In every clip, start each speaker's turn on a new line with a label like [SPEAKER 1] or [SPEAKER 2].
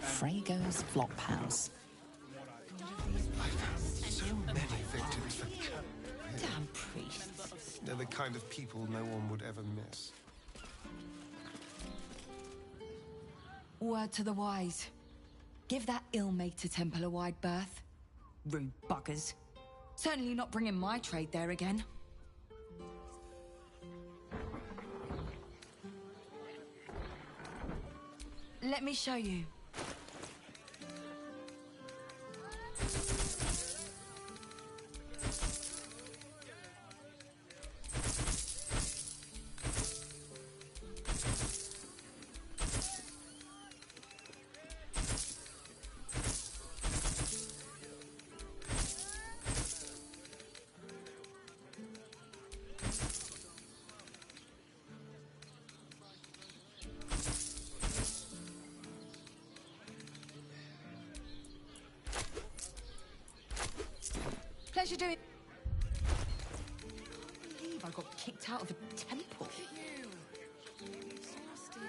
[SPEAKER 1] Frego's Flop House.
[SPEAKER 2] I've had so many victims for
[SPEAKER 1] Damn priests.
[SPEAKER 2] They're the kind of people no one would ever miss.
[SPEAKER 3] Word to the wise. Give that ill-mate to Temple a wide berth. Rude buggers. Certainly not bringing my trade there again. Let me show you. Pleasure doing. I can't believe I got kicked out of a temple.
[SPEAKER 4] Look at you. You're exhausted.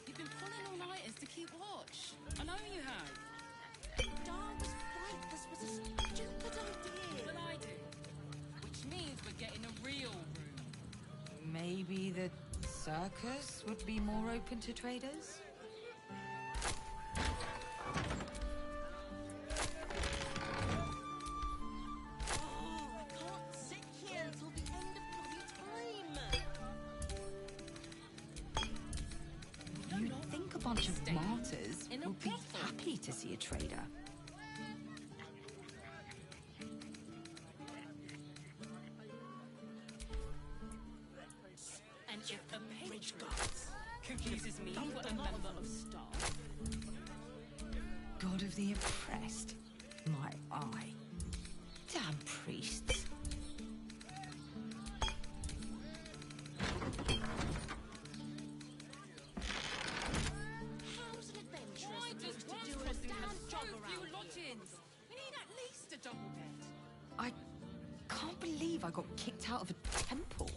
[SPEAKER 4] You've been pulling all-nighters to keep watch. I know you have.
[SPEAKER 5] Dar was right. This was a stupid idea.
[SPEAKER 4] Well, I do. Which means we're getting a real room.
[SPEAKER 3] Maybe the circus would be more open to traders? Bunch of martyrs would be happy to see a trader.
[SPEAKER 4] And if a page confuses me for a member of staff.
[SPEAKER 3] God of the oppressed, my eye. Damn priests. I can't believe I got kicked out of a temple.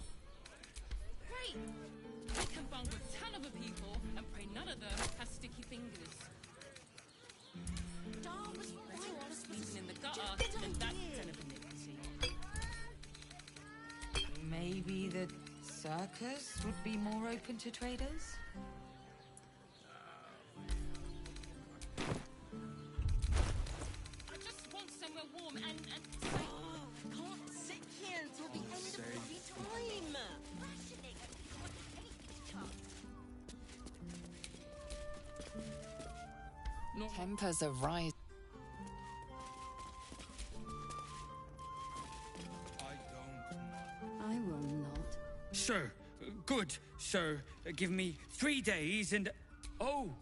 [SPEAKER 4] Great! We can bungle 10 other people and pray none of them has sticky fingers.
[SPEAKER 5] Dar was
[SPEAKER 4] Better
[SPEAKER 5] right.
[SPEAKER 4] off
[SPEAKER 5] This was
[SPEAKER 4] sleeping in the
[SPEAKER 5] a
[SPEAKER 4] gutter
[SPEAKER 5] stupid
[SPEAKER 4] than that
[SPEAKER 5] idea.
[SPEAKER 4] den of iniquity.
[SPEAKER 3] Maybe the circus would be more open to traders?
[SPEAKER 4] I just want somewhere warm and
[SPEAKER 5] Can't sit here until the end of bloody time.
[SPEAKER 1] Tempers are rising.
[SPEAKER 6] I will not.
[SPEAKER 7] Sir, good, sir. Give me 3 days and... Oh,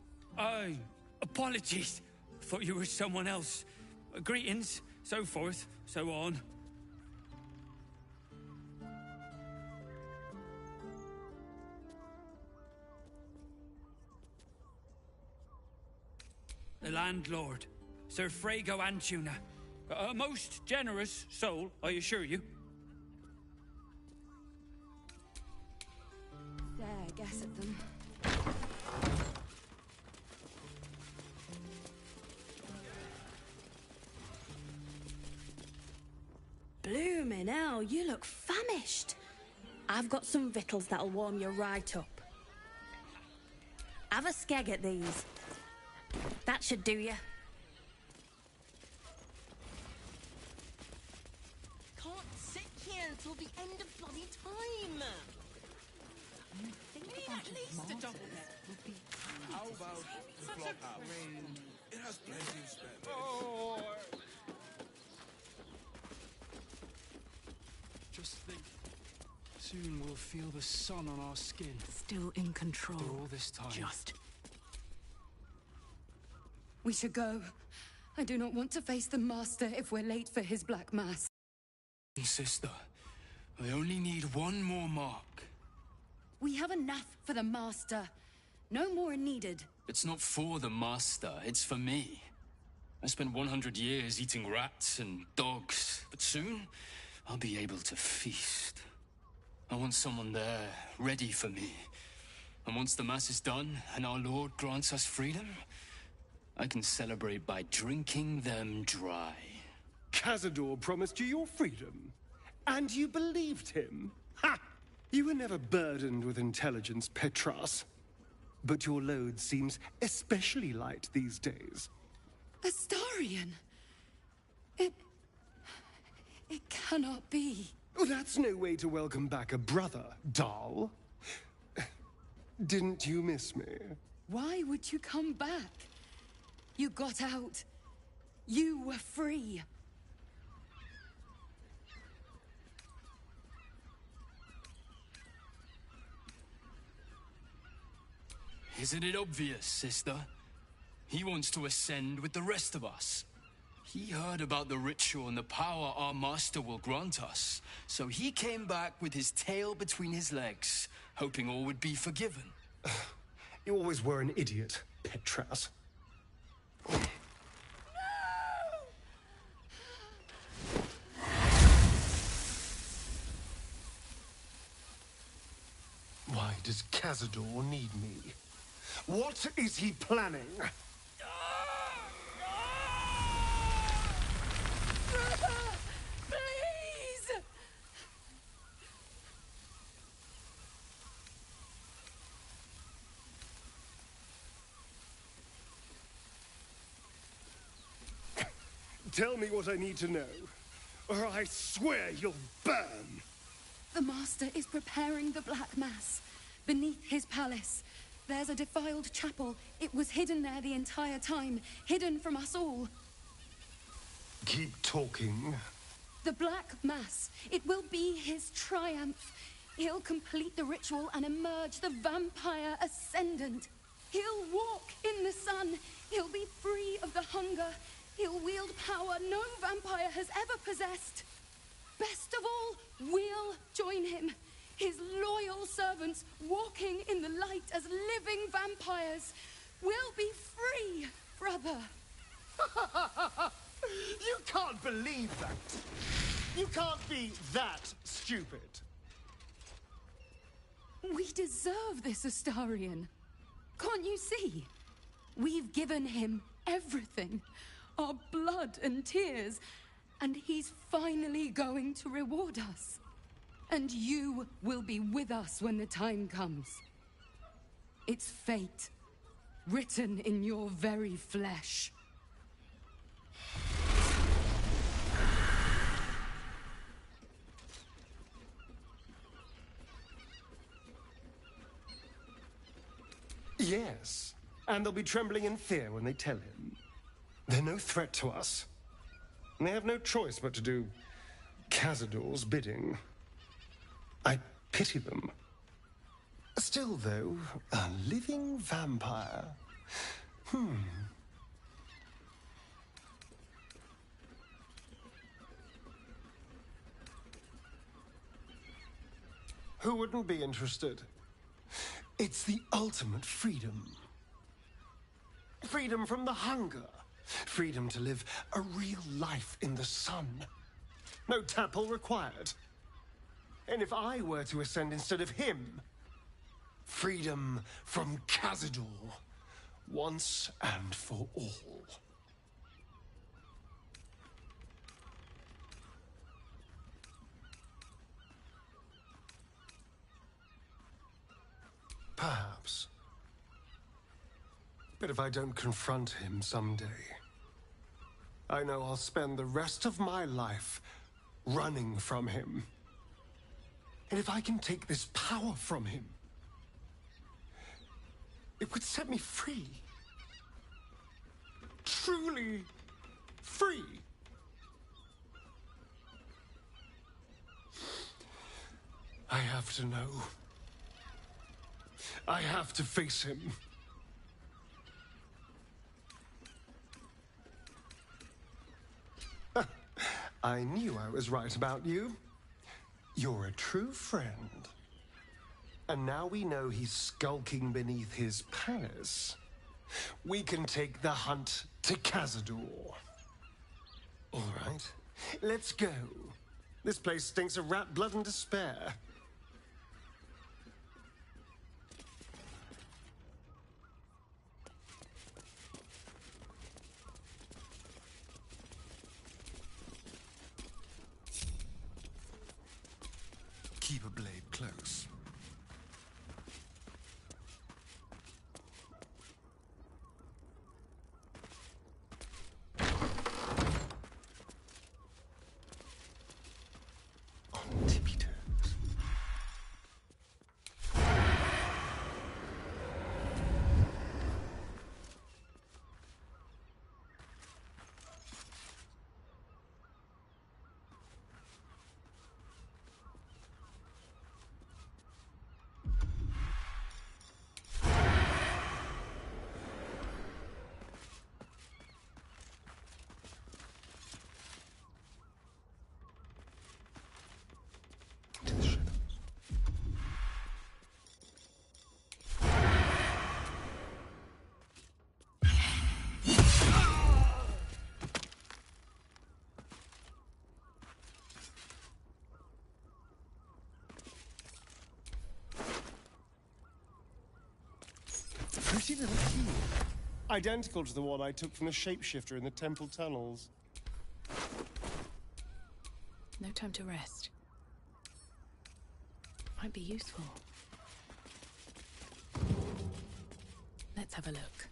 [SPEAKER 7] apologies. Thought you were someone else. Greetings, so forth, so on. The landlord, Sir Frego Antuna. A most generous soul, I assure you.
[SPEAKER 6] Dare guess at them. Bloomin' hell, you look famished. I've got some victuals that'll warm you right up. Have a skeg at these. That should do you.
[SPEAKER 5] Can't sit here until the end of bloody time.
[SPEAKER 3] You think
[SPEAKER 4] we need at least a double bed.
[SPEAKER 3] would be
[SPEAKER 8] How about the flop house? It has plenty of spare beds.
[SPEAKER 7] Oh,
[SPEAKER 9] Just think, soon we'll feel the sun on our skin.
[SPEAKER 6] Still in control.
[SPEAKER 9] After all this time.
[SPEAKER 6] Just. We should go. I do not want to face the Master if we're late for his Black Mass.
[SPEAKER 9] Sister, I only need one more mark.
[SPEAKER 6] We have enough for the Master. No more are needed.
[SPEAKER 9] It's not for the Master, it's for me. I spent 100 years eating rats and dogs, but soon I'll be able to feast. I want someone there, ready for me. And once the Mass is done, and our Lord grants us freedom, I can celebrate by drinking them dry.
[SPEAKER 10] Cazador promised you your freedom. And you believed him? Ha! You were never burdened with intelligence, Petras. But your load seems especially light these days.
[SPEAKER 3] Astarion? It cannot be.
[SPEAKER 10] Well, that's no way to welcome back a brother, doll. Didn't you miss me?
[SPEAKER 3] Why would you come back? You got out. You were free.
[SPEAKER 9] Isn't it obvious, sister? He wants to ascend with the rest of us. He heard about the ritual and the power our master will grant us. So he came back with his tail between his legs, hoping all would be forgiven.
[SPEAKER 10] You always were an idiot, Petras. Why does Cazador need me? What is he planning?
[SPEAKER 3] Please!
[SPEAKER 10] Tell me what I need to know, or I swear you'll burn!
[SPEAKER 3] The Master is preparing the Black Mass beneath his palace. There's a defiled chapel. It was hidden there the entire time, hidden from us all.
[SPEAKER 10] Keep talking.
[SPEAKER 3] The Black Mass. It will be his triumph. He'll complete the ritual and emerge the vampire ascendant. He'll walk in the sun. He'll be free of the hunger. He'll wield power no vampire has ever possessed. Best of all, we'll join him. His loyal servants walking in the light as living vampires. We'll be free, brother.
[SPEAKER 10] You can't believe that. You can't be that stupid.
[SPEAKER 3] We deserve this, Astarion. Can't you see? We've given him everything. Our blood and tears. And he's finally going to reward us. And you will be with us when the time comes. It's fate, written in your very flesh.
[SPEAKER 10] Yes, and they'll be trembling in fear when they tell him. They're no threat to us. And they have no choice but to do Cazador's bidding. I pity them. Still, though, a living vampire. Who wouldn't be interested? It's the ultimate freedom. Freedom from the hunger. Freedom to live a real life in the sun. No temple required. And if I were to ascend instead of him, freedom from Cazador, once and for all. Perhaps. But if I don't confront him someday, I know I'll spend the rest of my life running from him. And if I can take this power from him, it would set me free. Truly free. I have to know. I have to face him. I knew I was right about you. You're a true friend. And now we know he's skulking beneath his palace. We can take the hunt to Cazador. All right, let's go. This place stinks of rat blood and despair. keep a blade close. On tippy toes. To the shadows. Pretty little key. Identical to the one I took from the shapeshifter in the temple tunnels.
[SPEAKER 4] No time to rest. Might be useful. Let's have a look.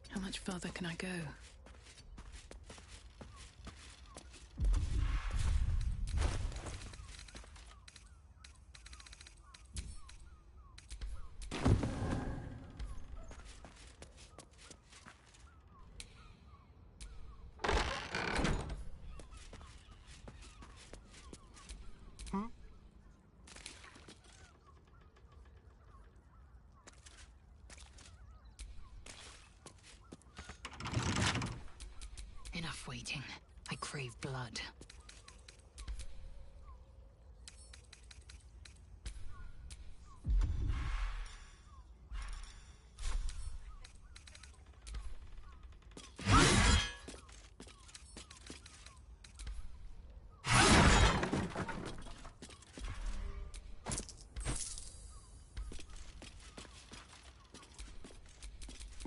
[SPEAKER 4] How much further can I go?
[SPEAKER 1] Enough waiting. I crave blood.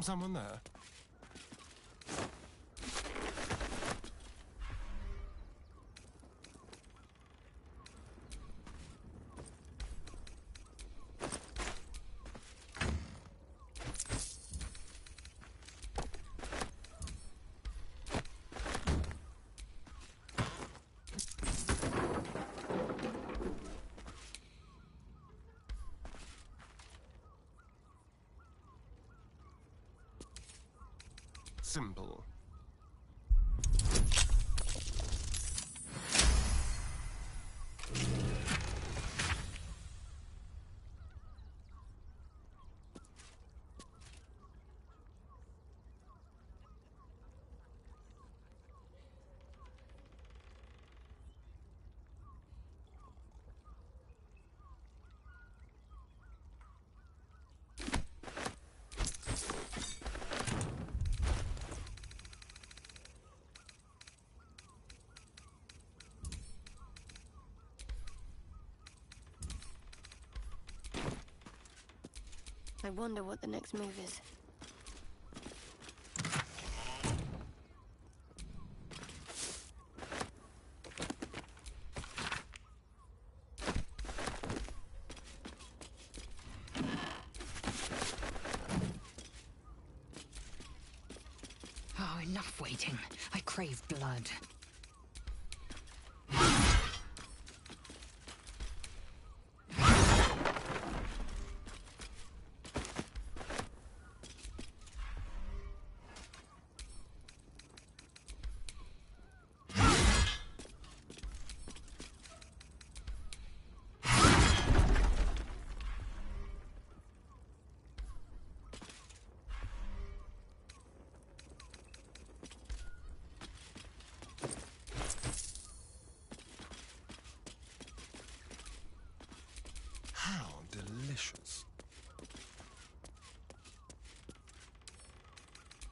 [SPEAKER 10] Someone there? Simple.
[SPEAKER 5] I wonder what the next move is.
[SPEAKER 1] Oh, enough waiting. I crave blood.
[SPEAKER 10] How delicious.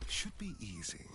[SPEAKER 10] Should be easy.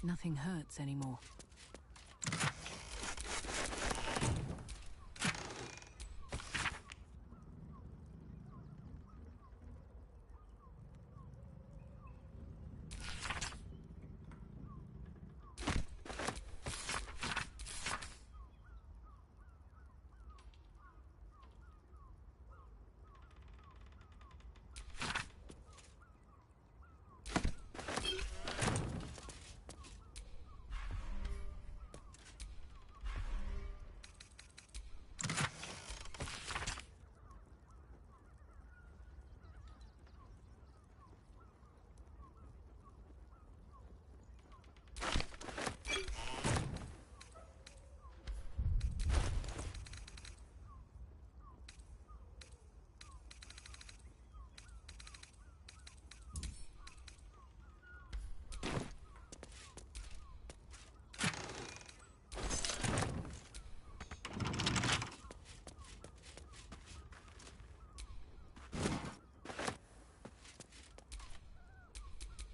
[SPEAKER 11] Nothing hurts anymore.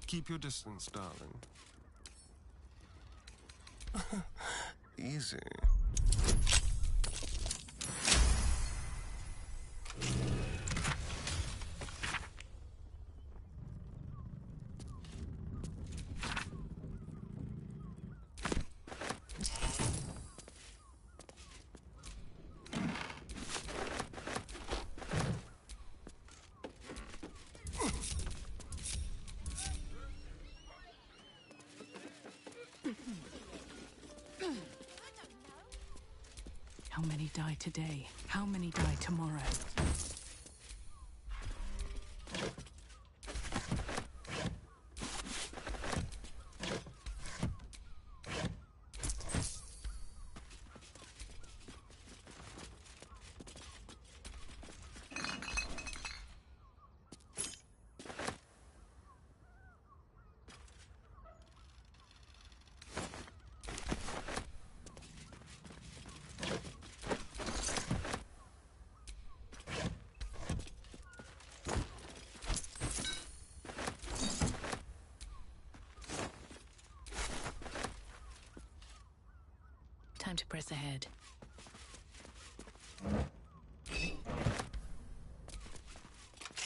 [SPEAKER 10] Keep your distance, darling. Easy.
[SPEAKER 11] How many die today? How many die tomorrow? Time to press ahead.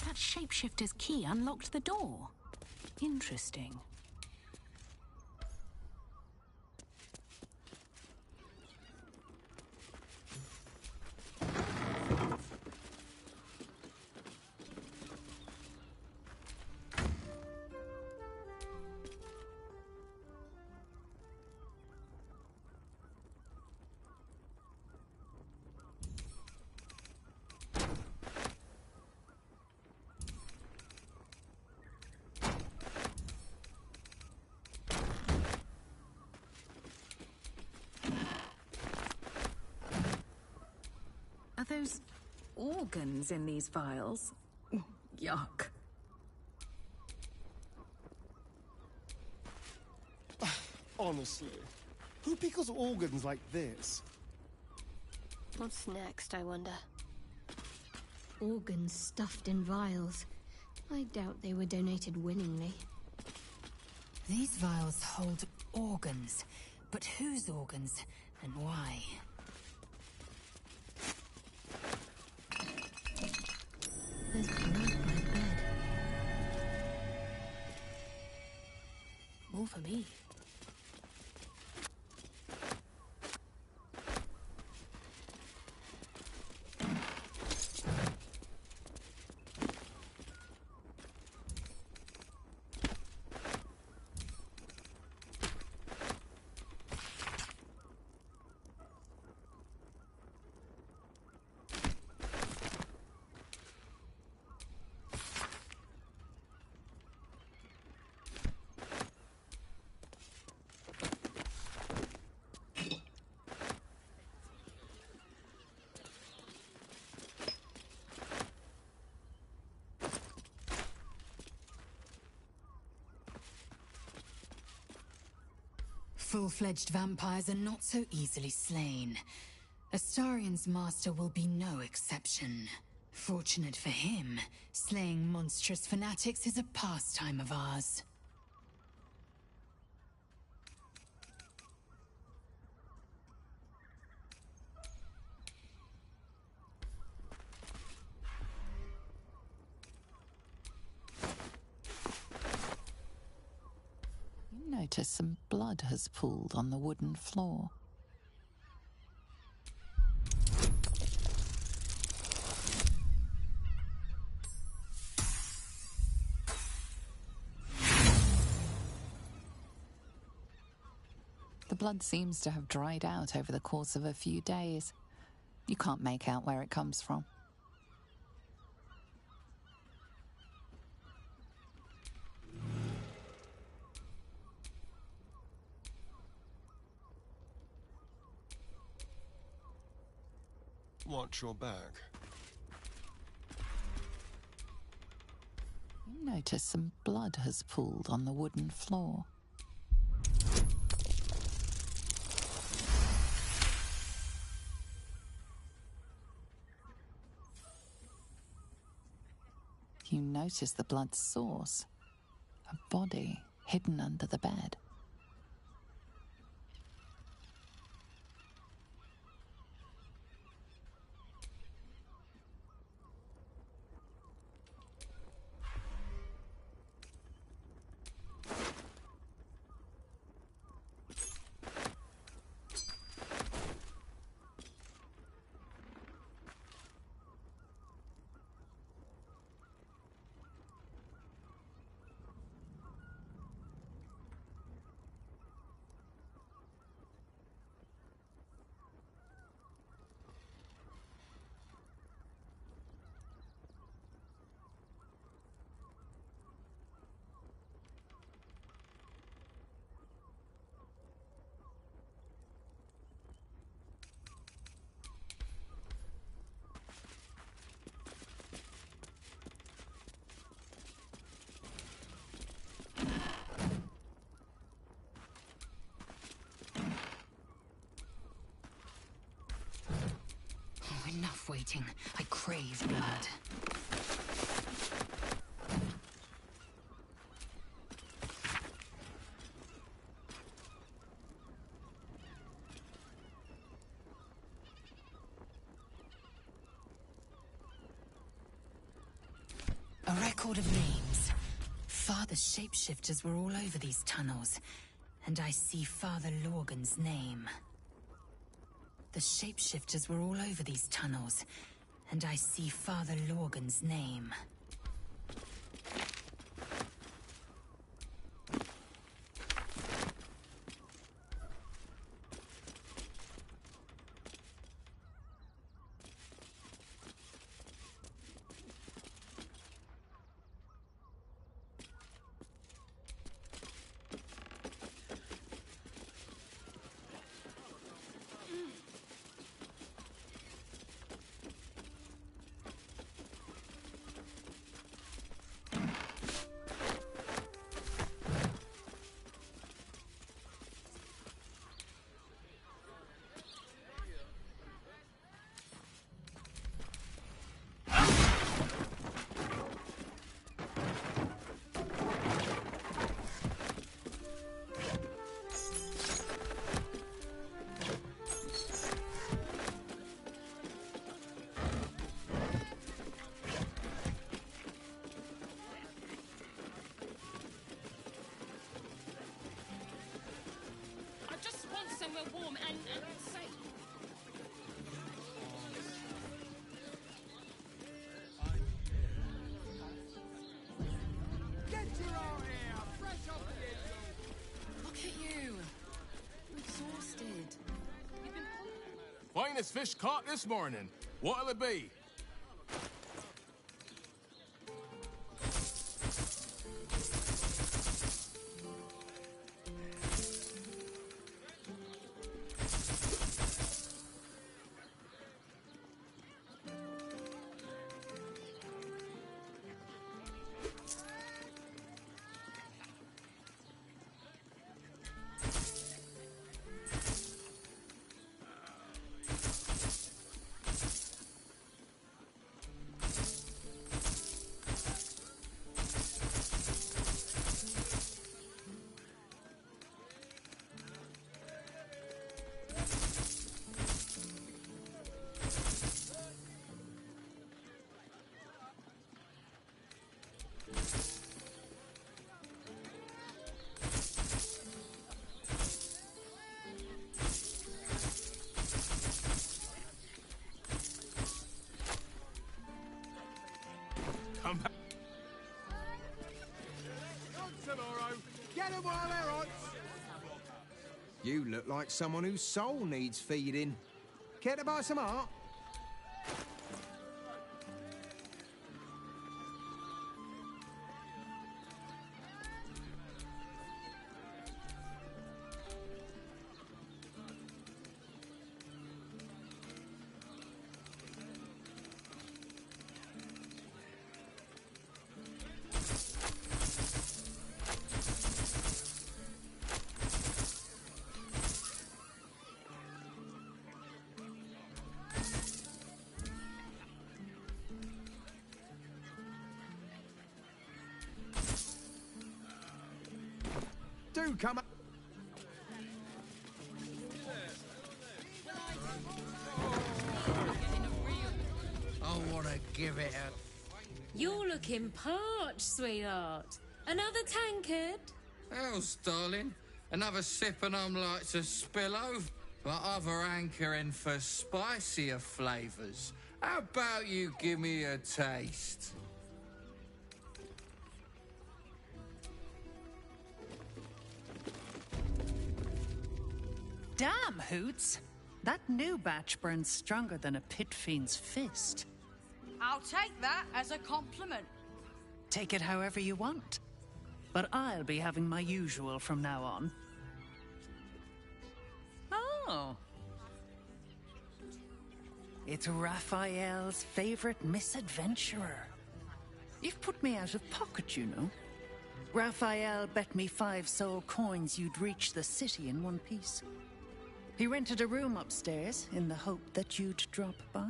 [SPEAKER 11] That shapeshifter's key unlocked the door. Interesting. Are those organs in these vials? Yuck.
[SPEAKER 12] Honestly, who pickles organs like this?
[SPEAKER 13] What's next, I wonder? Organs stuffed in vials. I doubt they were donated willingly.
[SPEAKER 1] These vials hold organs, but whose organs and why?
[SPEAKER 13] There's blood by the bed.
[SPEAKER 11] More for me.
[SPEAKER 1] Full-fledged vampires are not so easily slain. Astarion's master will be no exception. Fortunate for him, slaying monstrous fanatics is a pastime of ours.
[SPEAKER 14] notice some blood has pooled on the wooden floor. The blood seems to have dried out over the course of a few days. You can't make out where it comes from.
[SPEAKER 10] Watch your back.
[SPEAKER 14] You notice some blood has pooled on the wooden floor. You notice the blood's source, a body hidden under the bed.
[SPEAKER 1] Enough waiting. I crave blood. A record of names. Father's shapeshifters were all over these tunnels, and I see Father Lorgan's name. The shapeshifters were all over these tunnels, and I see Father Lorgan's name.
[SPEAKER 4] Somewhere warm and safe.
[SPEAKER 8] Get your own air, fresh off the engine.
[SPEAKER 4] Look at you. You're exhausted. You've been...
[SPEAKER 15] Finest fish caught this morning. What'll it be?
[SPEAKER 16] while they're hot. You look like someone whose soul needs feeding. Care to buy some art? Do come up.
[SPEAKER 17] I want to give it a...
[SPEAKER 18] You're looking parched, sweetheart. Another tankard?
[SPEAKER 17] Hell's, darling. Another sip and I'm like to spill over. But other hankering for spicier flavours. How about you give me a taste?
[SPEAKER 11] Damn, Hoots! That new batch burns stronger than a pit fiend's fist.
[SPEAKER 5] I'll take that as a compliment.
[SPEAKER 11] Take it however you want. But I'll be having my usual from now on. Oh. It's Raphael's favorite misadventurer. You've put me out of pocket, you know. Raphael bet me 5 soul coins you'd reach the city in one piece. He rented a room upstairs in the hope that you'd drop by.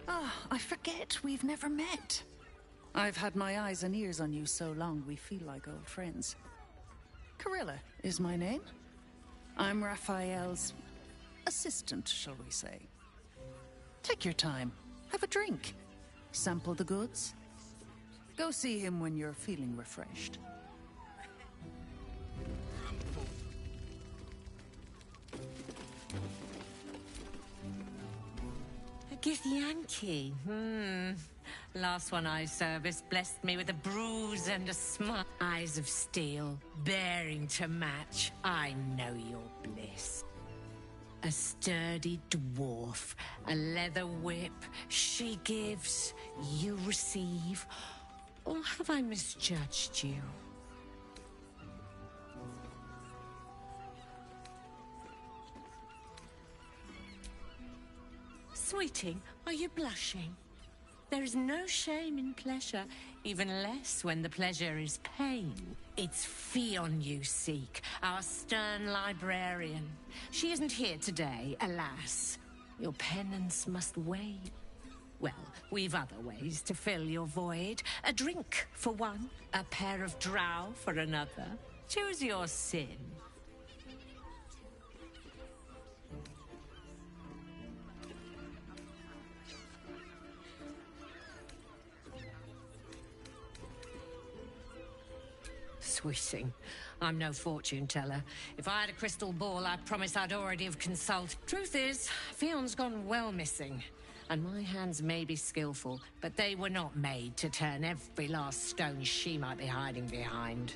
[SPEAKER 11] Ah, I forget we've never met. I've had my eyes and ears on you so long we feel like old friends. Carilla is my name. I'm Raphael's assistant, shall we say. Take your time. Have a drink. Sample the goods. Go see him when you're feeling refreshed.
[SPEAKER 18] A Githyanki. Last one I serviced blessed me with a bruise and a smile. Eyes of steel, bearing to match. I know your bliss. A sturdy dwarf, a leather whip. She gives, you receive. Or have I misjudged you? Sweeting, are you blushing? There is no shame in pleasure, even less when the pleasure is pain. It's Fionn you seek, our stern librarian. She isn't here today, alas. Your penance must wait. Well, we've other ways to fill your void. A drink for one, a pair of drow for another. Choose your sin. Sweeting, I'm no fortune teller. If I had a crystal ball, I promise I'd already have consulted. Truth is, Fionn's gone well missing. And my hands may be skillful, but they were not made to turn every last stone she might be hiding behind.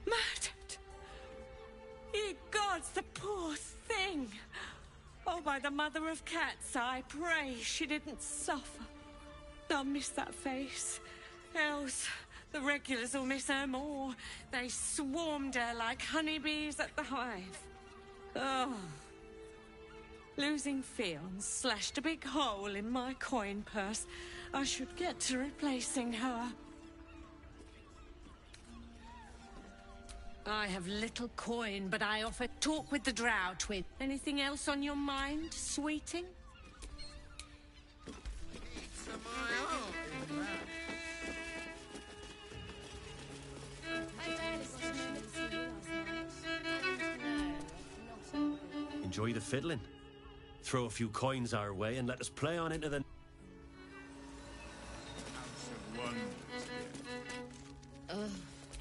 [SPEAKER 18] Murdered! Ye gods, the poor thing! Oh, by the mother of cats, I pray she didn't suffer. I'll miss that face. Else, the regulars will miss her more. They swarmed her like honeybees at the hive. Oh. Losing Fionn slashed a big hole in my coin purse. I should get to replacing her. I have little coin, but I offer talk with the drow twin. Anything else on your mind, sweeting?
[SPEAKER 19] Enjoy the fiddling. Throw a few coins our way and let us play on into the...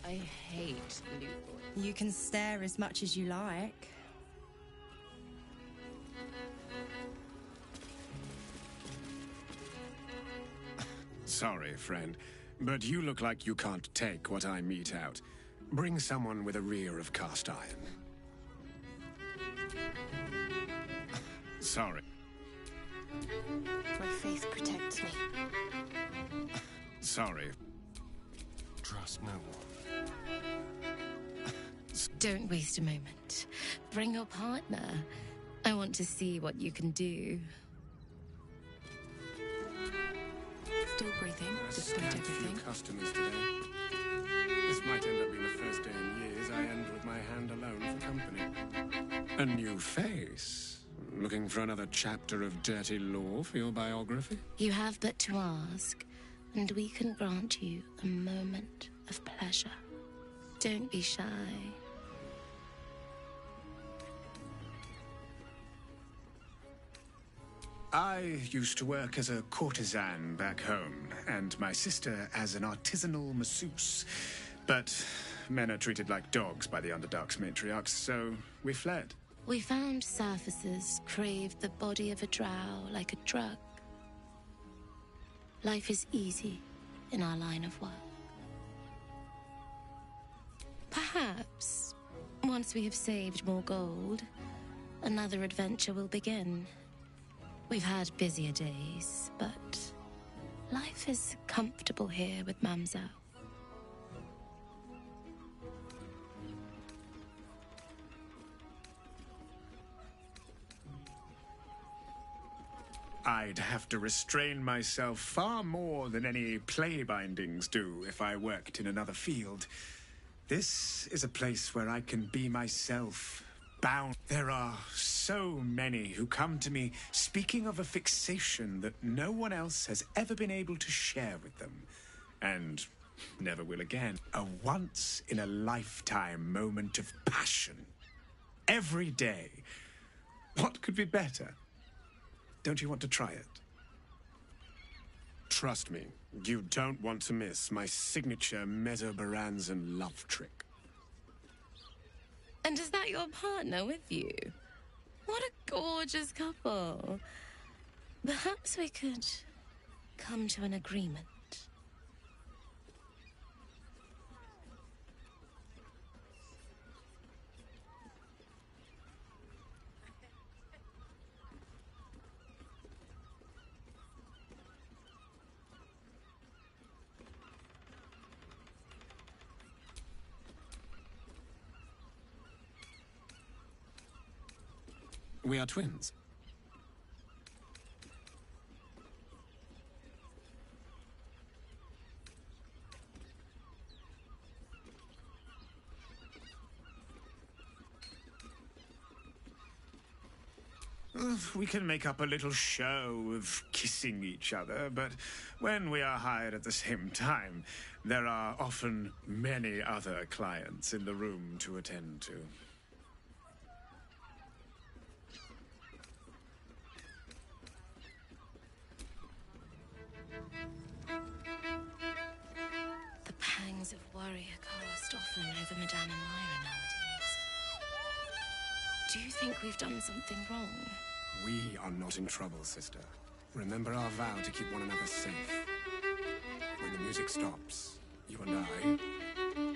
[SPEAKER 5] I hate loot boys.
[SPEAKER 20] You can stare as much as you like.
[SPEAKER 21] Sorry, friend, but you look like you can't take what I mete out. Bring someone with a rear of cast iron. Sorry.
[SPEAKER 13] My faith protects me.
[SPEAKER 21] Sorry.
[SPEAKER 10] Trust no one.
[SPEAKER 5] Don't waste a moment. Bring your partner. I want to see what you can do.
[SPEAKER 11] Still breathing, despite
[SPEAKER 21] Few
[SPEAKER 11] everything.
[SPEAKER 21] customers today. This might end up being the first day in years I end with my hand alone for company. A new face. Looking for another chapter of dirty law for your biography?
[SPEAKER 5] You have but to ask, and we can grant you a moment of pleasure. Don't be shy.
[SPEAKER 21] I used to work as a courtesan back home, and my sister as an artisanal masseuse. But men are treated like dogs by the Underdark's matriarchs, so we fled.
[SPEAKER 5] We found surfacers craved the body of a drow like a drug. Life is easy in our line of work. Perhaps, once we have saved more gold, another adventure will begin. We've had busier days, but life is comfortable here with Mamselle.
[SPEAKER 21] I'd have to restrain myself far more than any play bindings do if I worked in another field. This is a place where I can be myself, bound. There are so many who come to me speaking of a fixation that no one else has ever been able to share with them, and never will again. A once-in-a-lifetime moment of passion. Every day. What could be better? Don't you want to try it? Trust me, you don't want to miss my signature Mesobaranzan love trick.
[SPEAKER 5] And is that your partner with you? What a gorgeous couple. Perhaps we could come to an agreement.
[SPEAKER 21] We are twins. We can make up a little show of kissing each other, but when we are hired at the same time, there are often many other clients in the room to attend to.
[SPEAKER 5] The pangs of worry are cast often over Madame and Lyra nowadays. Do you think we've done something wrong?
[SPEAKER 21] We are not in trouble, sister. Remember our vow to keep one another safe. When the music stops, you and I,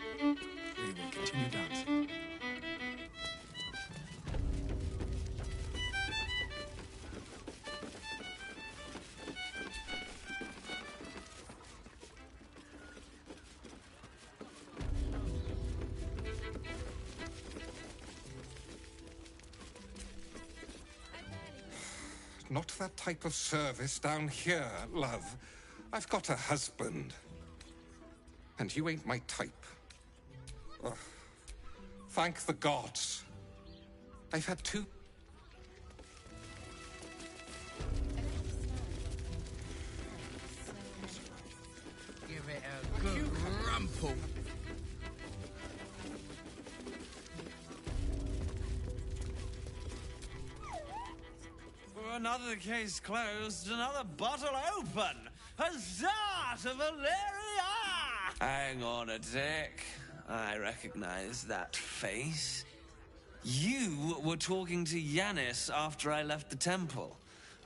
[SPEAKER 21] we will continue dancing.
[SPEAKER 22] Not that type of service down here, love. I've got a husband. And you ain't my type. Ugh. Thank the gods. I've had two...
[SPEAKER 17] Give it a good rumple.
[SPEAKER 23] Another case closed, another bottle open. Huzzah to Valeria! Hang on a tick. I recognize that face. You were talking to Yanis after I left the temple.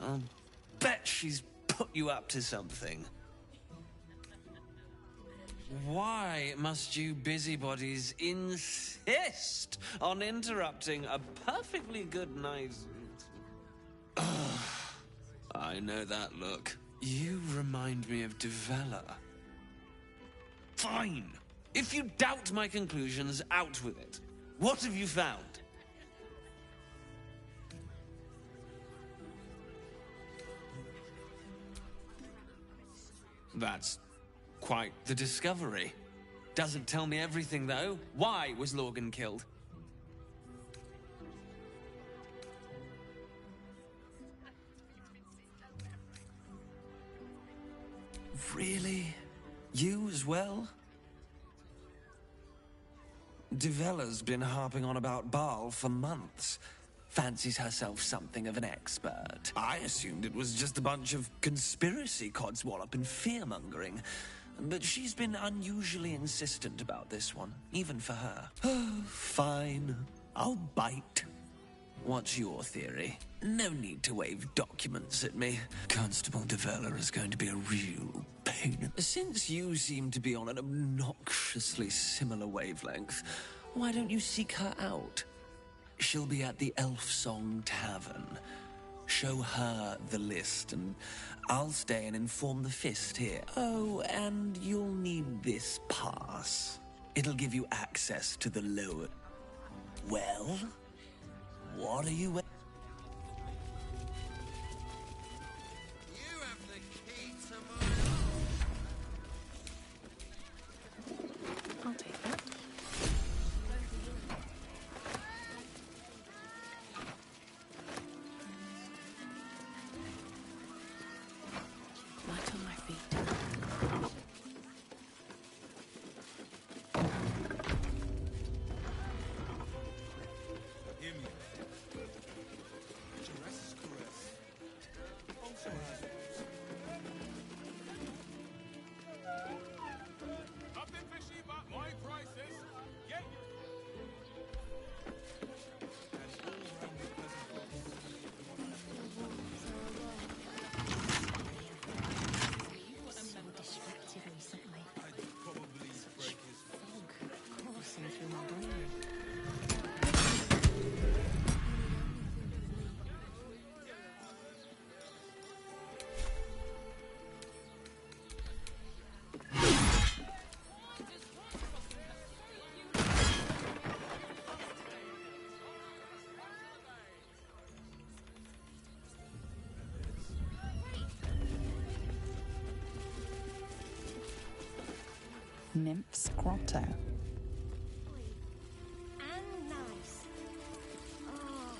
[SPEAKER 23] I'll bet she's put you up to something. Why must you busybodies insist on interrupting a perfectly good night? I know that look. You remind me of Devella. Fine. If you doubt my conclusions, out with it. What have you found? That's quite the discovery. Doesn't tell me everything, though. Why was Lorgan killed? Really? You as well? Devella's been harping on about Baal for months. Fancies herself something of an expert. I assumed it was just a bunch of conspiracy codswallop and fear-mongering. But she's been unusually insistent about this one, even for her. Fine. I'll bite. What's your theory? No need to wave documents at me. Constable Devella is going to be a real pain. Since you seem to be on an obnoxiously similar wavelength, why don't you seek her out? She'll be at the Elf Song Tavern. Show her the list, and I'll stay and inform the Fist here. Oh, and you'll need this pass. It'll give you access to the lower... Well? What are you...
[SPEAKER 5] I'll take that. Light on my feet.
[SPEAKER 8] Hear me. Caress is caress. Also has
[SPEAKER 15] Nothing fishy but my prices. Get your...
[SPEAKER 5] So distracted recently.
[SPEAKER 8] probably break his
[SPEAKER 5] Fog coursing through my brain.
[SPEAKER 14] Nymph's Grotto.
[SPEAKER 2] And nice. Oh.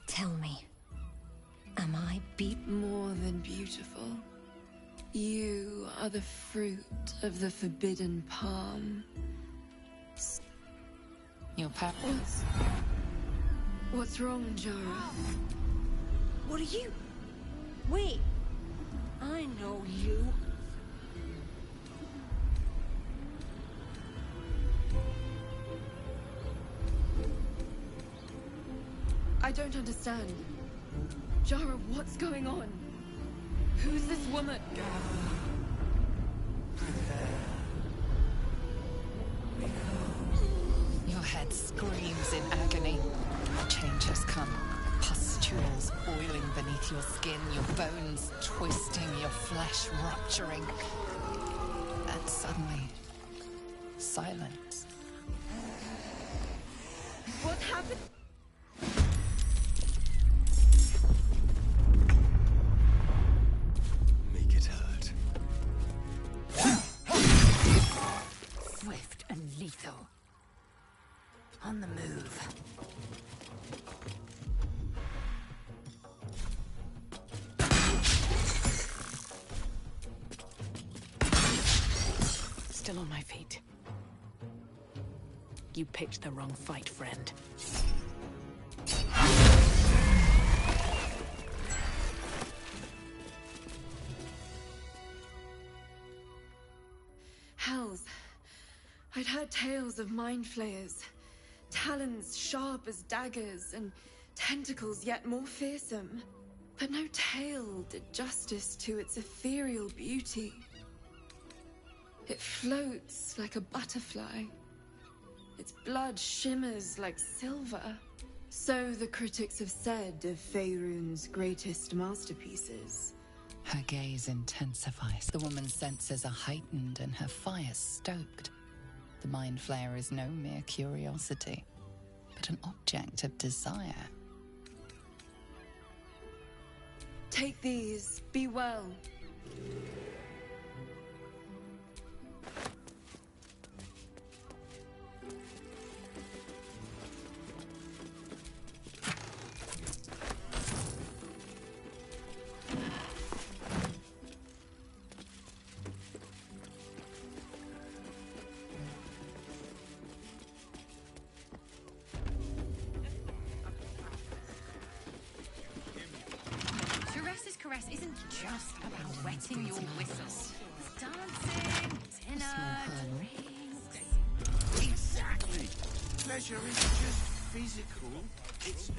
[SPEAKER 3] Tell me, am I more than beautiful? You are the fruit of the forbidden palm.
[SPEAKER 14] Your parents.
[SPEAKER 3] What's wrong, Jara?
[SPEAKER 2] What are you? Wait. I know you.
[SPEAKER 3] I don't understand. Jara, what's going on? Who's this woman?
[SPEAKER 14] Your head screams in agony. Change has come. Pustules boiling beneath your skin, your bones twisting, your flesh rupturing. And suddenly, silence.
[SPEAKER 3] What happened?
[SPEAKER 9] Make it hurt.
[SPEAKER 1] Swift and lethal. On the move. Still on my feet.
[SPEAKER 2] You picked the wrong fight, friend.
[SPEAKER 3] Hells. I'd heard tales of mind flayers. Talons sharp as daggers, and tentacles yet more fearsome. But no tale did justice to its ethereal beauty. It floats like a butterfly. Its blood shimmers like silver. So the critics have said of Faerun's greatest masterpieces.
[SPEAKER 14] Her gaze intensifies. The woman's senses are heightened and her fire stoked. The mind flayer is no mere curiosity, but an object of desire.
[SPEAKER 3] Take these. Be well.
[SPEAKER 1] Caress isn't just about wetting your whistle. It's dancing, dinner, drinks.
[SPEAKER 8] Exactly. Pleasure isn't just physical, it's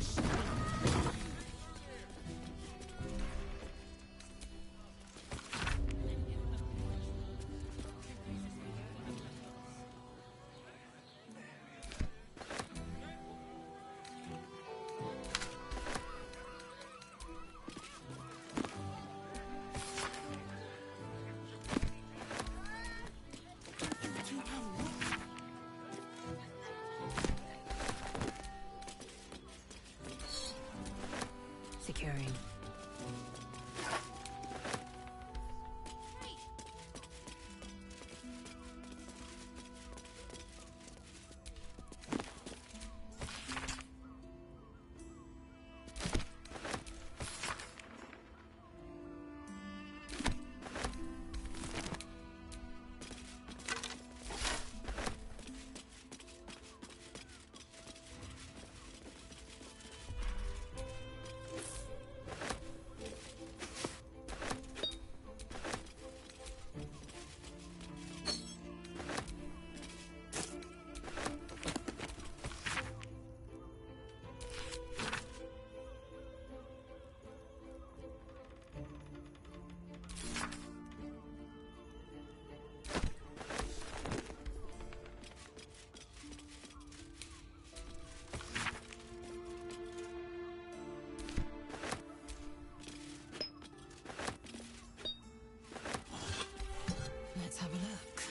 [SPEAKER 1] securing. Let's have a look.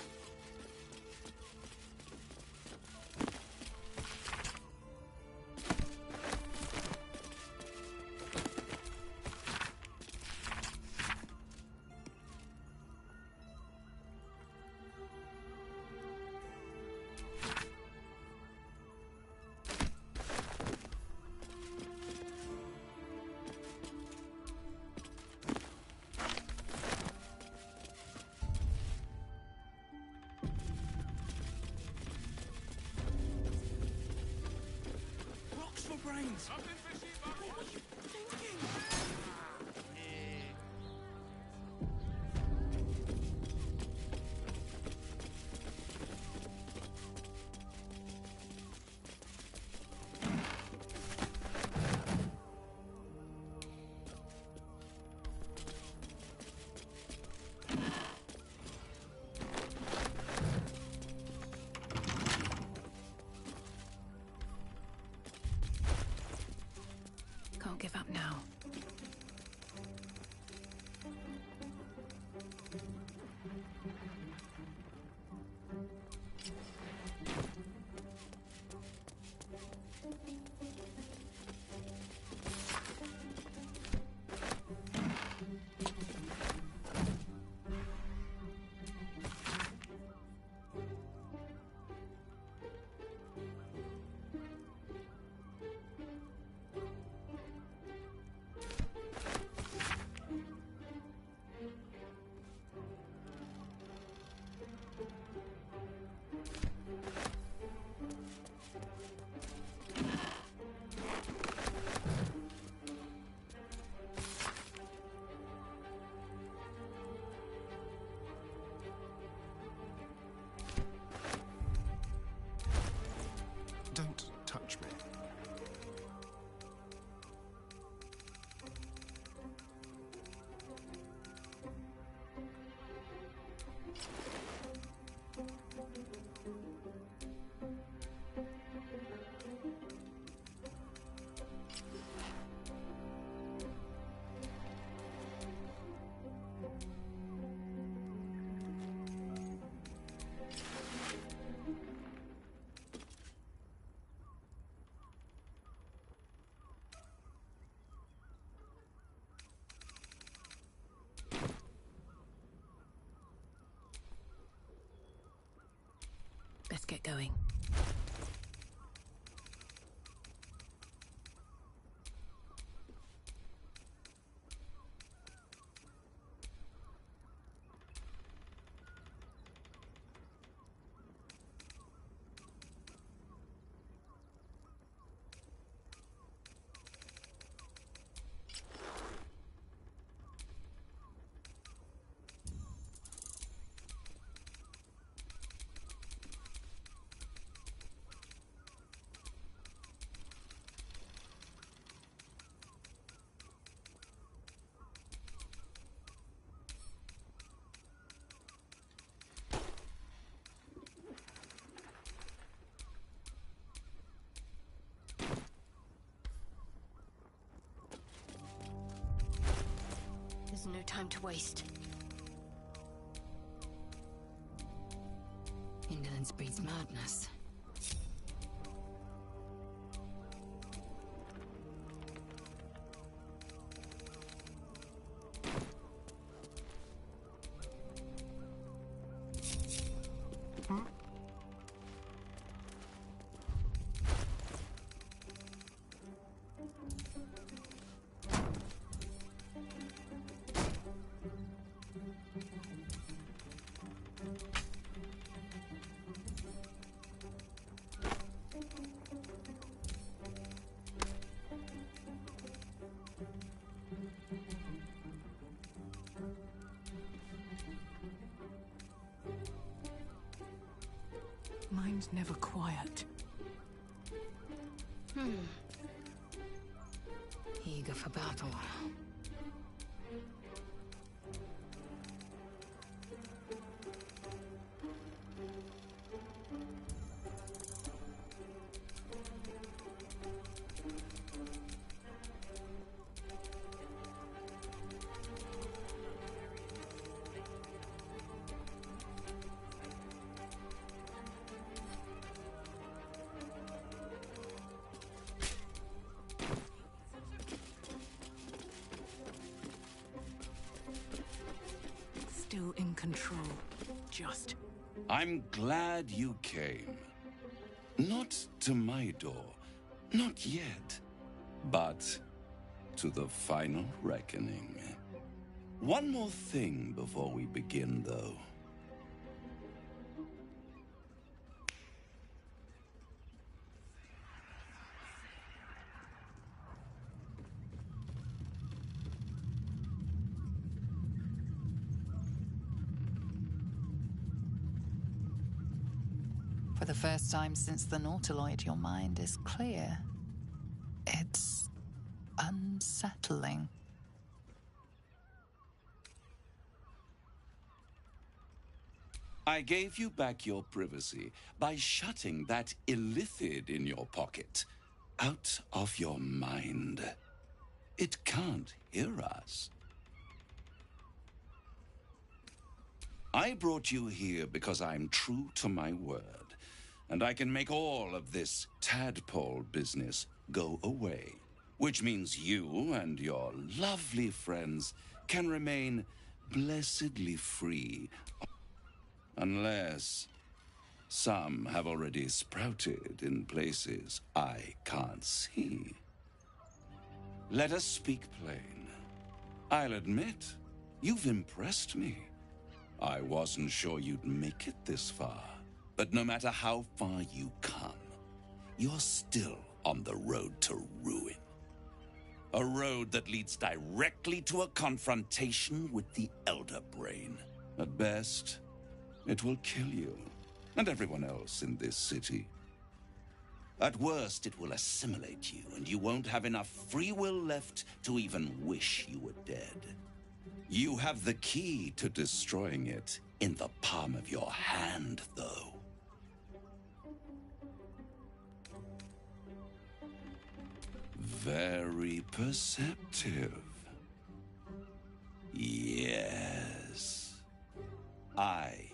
[SPEAKER 8] for brains.
[SPEAKER 1] Can't give up now.
[SPEAKER 10] Don't touch me.
[SPEAKER 2] Let's get going.
[SPEAKER 13] There's no time to waste.
[SPEAKER 1] Indolence breeds madness.
[SPEAKER 2] Mine's never quiet.
[SPEAKER 1] Eager for battle.
[SPEAKER 2] Still in control. Just.
[SPEAKER 6] I'm glad you came. Not to my door. Not yet. But to the final reckoning. One more thing before we begin, though.
[SPEAKER 14] For the first time since the Nautiloid, your mind is clear. It's unsettling.
[SPEAKER 6] I gave you back your privacy by shutting that illithid in your pocket out of your mind. It can't hear us. I brought you here because I'm true to my word, and I can make all of this tadpole business go away, which means you and your lovely friends can remain blessedly free, unless some have already sprouted in places I can't see. Let us speak plain. I'll admit, you've impressed me. I wasn't sure you'd make it this far, but no matter how far you come, you're still on the road to ruin. A road that leads directly to a confrontation with the Elder Brain. At best, it will kill you and everyone else in this city. At worst, it will assimilate you, and you won't have enough free will left to even wish you were dead. You have the key to destroying it in the palm of your hand, though. Very perceptive. Yes. I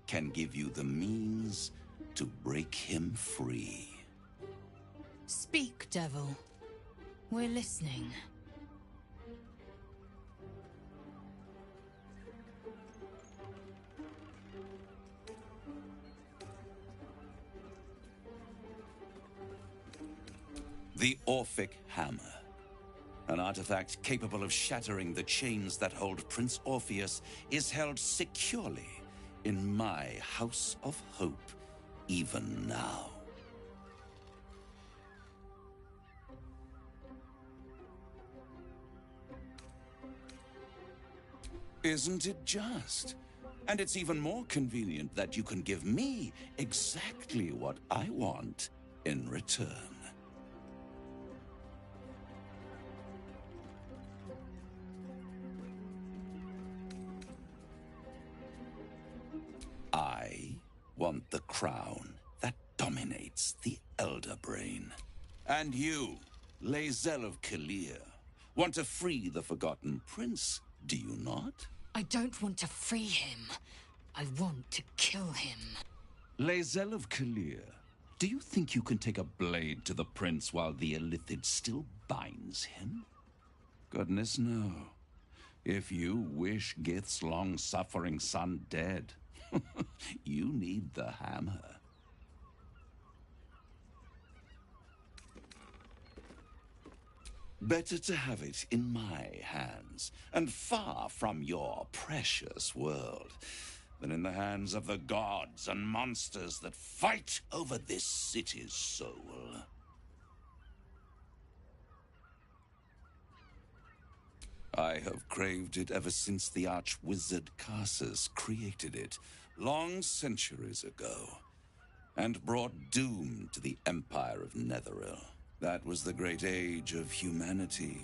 [SPEAKER 6] can give you the means to break him free.
[SPEAKER 1] Speak, devil. We're listening.
[SPEAKER 6] The Orphic Hammer. An artifact capable of shattering the chains that hold Prince Orpheus is held securely in my House of Hope, even now. Isn't it just? And it's even more convenient that you can give me exactly what I want in return. I want the crown that dominates the Elder Brain. And you, Lae'zel of Kalir, want to free the Forgotten Prince, do you not?
[SPEAKER 1] I don't want to free him. I want to kill him.
[SPEAKER 6] Lae'zel of Kalir, do you think you can take a blade to the prince while the Illithid still binds him? Goodness, no. If you wish Gith's long-suffering son dead, you need the hammer. Better to have it in my hands, and far from your precious world, than in the hands of the gods and monsters that fight over this city's soul. I have craved it ever since the arch-wizard Karsus created it, long centuries ago, and brought doom to the Empire of Netheril. That was the great age of humanity,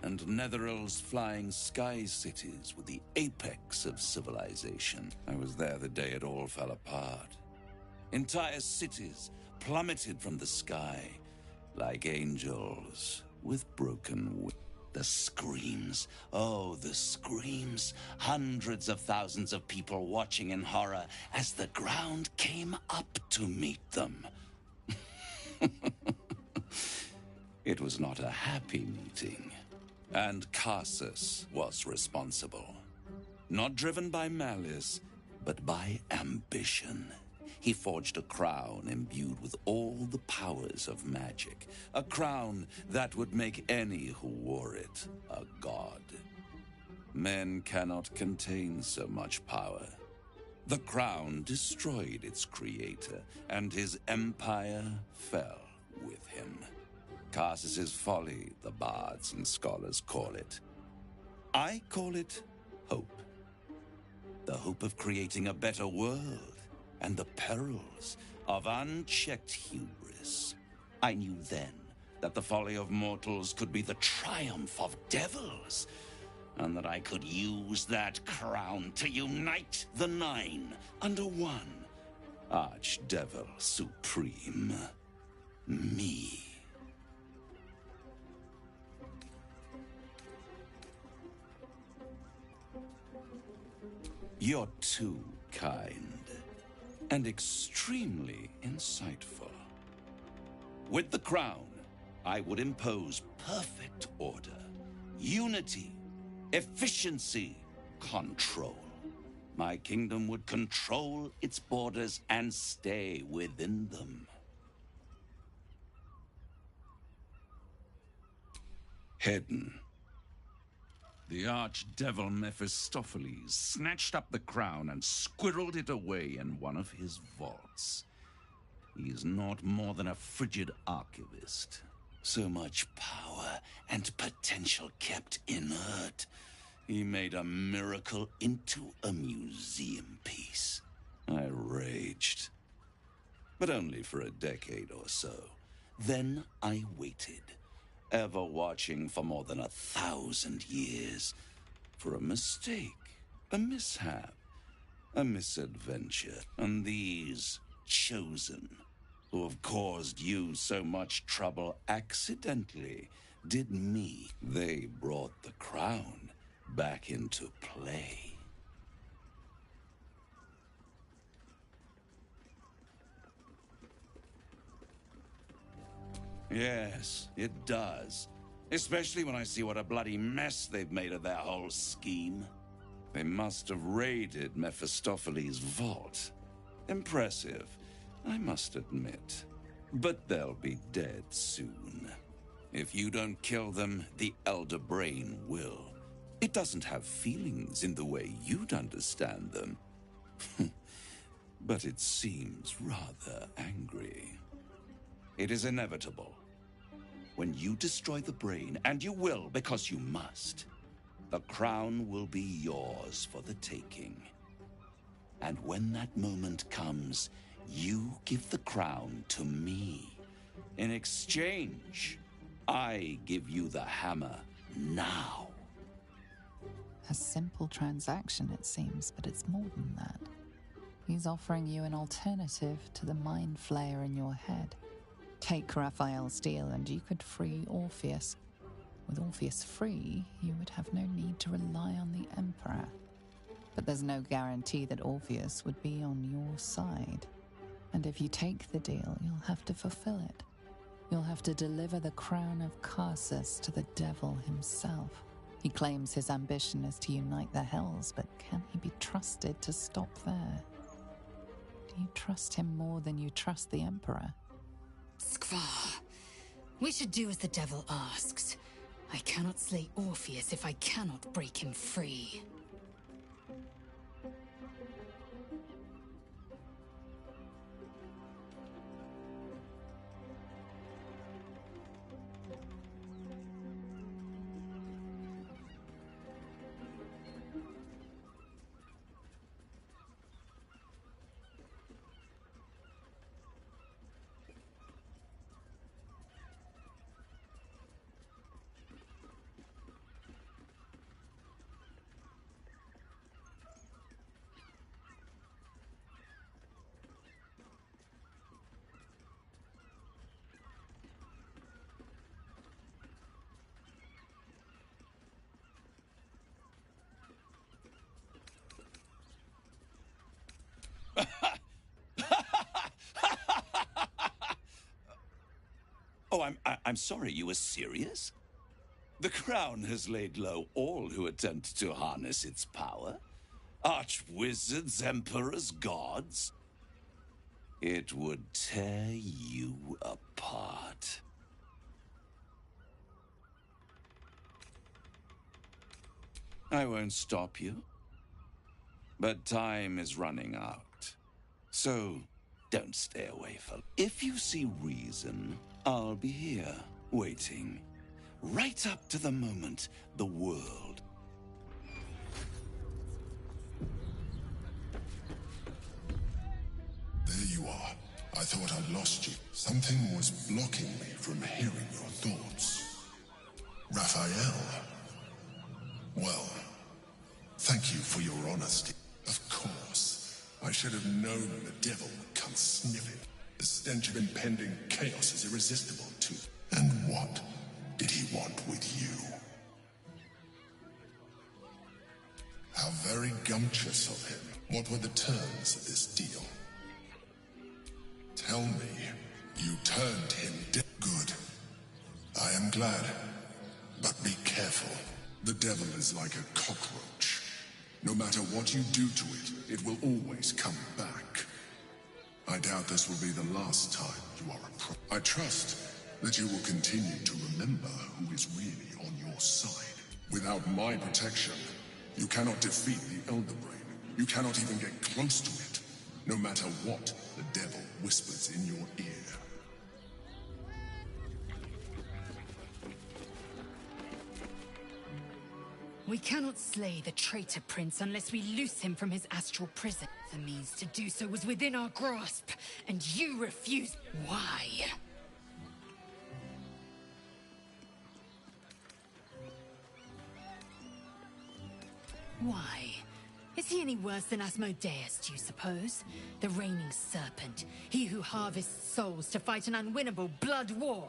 [SPEAKER 6] and Netheril's flying sky cities were the apex of civilization. I was there the day it all fell apart. Entire cities plummeted from the sky like angels with broken wings. The screams, oh, the screams. Hundreds of thousands of people watching in horror as the ground came up to meet them. It was not a happy meeting, and Karsus was responsible. Not driven by malice, but by ambition. He forged a crown imbued with all the powers of magic. A crown that would make any who wore it a god. Men cannot contain so much power. The crown destroyed its creator, and his empire fell with him. Karsus's folly, the bards and scholars call it. I call it hope. The hope of creating a better world, and the perils of unchecked hubris. I knew then that the folly of mortals could be the triumph of devils, and that I could use that crown to unite the Nine under one Archdevil Supreme. Me. You're too kind. And extremely insightful. With the crown, I would impose perfect order, unity, efficiency, control. My kingdom would control its borders and stay within them. Hidden. The archdevil Mephistopheles snatched up the crown and squirreled it away in one of his vaults. He is not more than a frigid archivist. So much power and potential kept inert. He made a miracle into a museum piece. I raged. but only for a decade or so. Then I waited, ever watching for more than 1,000 years, for a mistake, a mishap, a misadventure. And these chosen, who have caused you so much trouble accidentally, did me. They brought the crown back into play. Yes, it does. Especially when I see what a bloody mess they've made of their whole scheme. They must have raided Mephistopheles' vault. Impressive, I must admit. But they'll be dead soon. If you don't kill them, the Elder Brain will. It doesn't have feelings in the way you'd understand them. But it seems rather angry. It is inevitable. When you destroy the brain, and you will because you must, the crown will be yours for the taking. And when that moment comes, you give the crown to me. In exchange, I give you the hammer now.
[SPEAKER 14] A simple transaction, it seems, but it's more than that. He's offering you an alternative to the mind flayer in your head. Take Raphael's deal and you could free Orpheus. With Orpheus free, you would have no need to rely on the Emperor. But there's no guarantee that Orpheus would be on your side. And if you take the deal, you'll have to fulfill it. You'll have to deliver the crown of Carsus to the devil himself. He claims his ambition is to unite the Hells, but can he be trusted to stop there? Do you trust him more than you trust the Emperor?
[SPEAKER 1] Skvar, we should do as the devil asks. I cannot slay Orpheus if I cannot break him free.
[SPEAKER 6] Oh, I'm sorry, you were serious? The crown has laid low all who attempt to harness its power. Archwizards, emperors, gods. It would tear you apart. I won't stop you. But time is running out. So, don't stay away for... If you see reason, I'll be here, waiting. Right up to the moment the world...
[SPEAKER 4] There you are. I thought I'd lost you. Something was blocking me from hearing your thoughts. Raphael. Well, thank you for your honesty. Of course, I should have known the devil would come sniffing. The stench of impending chaos is irresistible too. And what did he want with you? How very gumptious of him. What were the terms of this deal? Tell me, you turned him dead. Good. I am glad. But be careful. The devil is like a cockroach. No matter what you do to it, it will always come back. I doubt this will be the last time you are I trust that you will continue to remember who is really on your side. Without my protection, you cannot defeat the Elder Brain. You cannot even get close to it, no matter what the devil whispers in your ear.
[SPEAKER 1] We cannot slay the traitor prince unless we loose him from his astral prison. The means to do so was within our grasp, and you refused. Why? Why? Is he any worse than Asmodeus, do you suppose? The reigning serpent, he who harvests souls to fight an unwinnable blood war.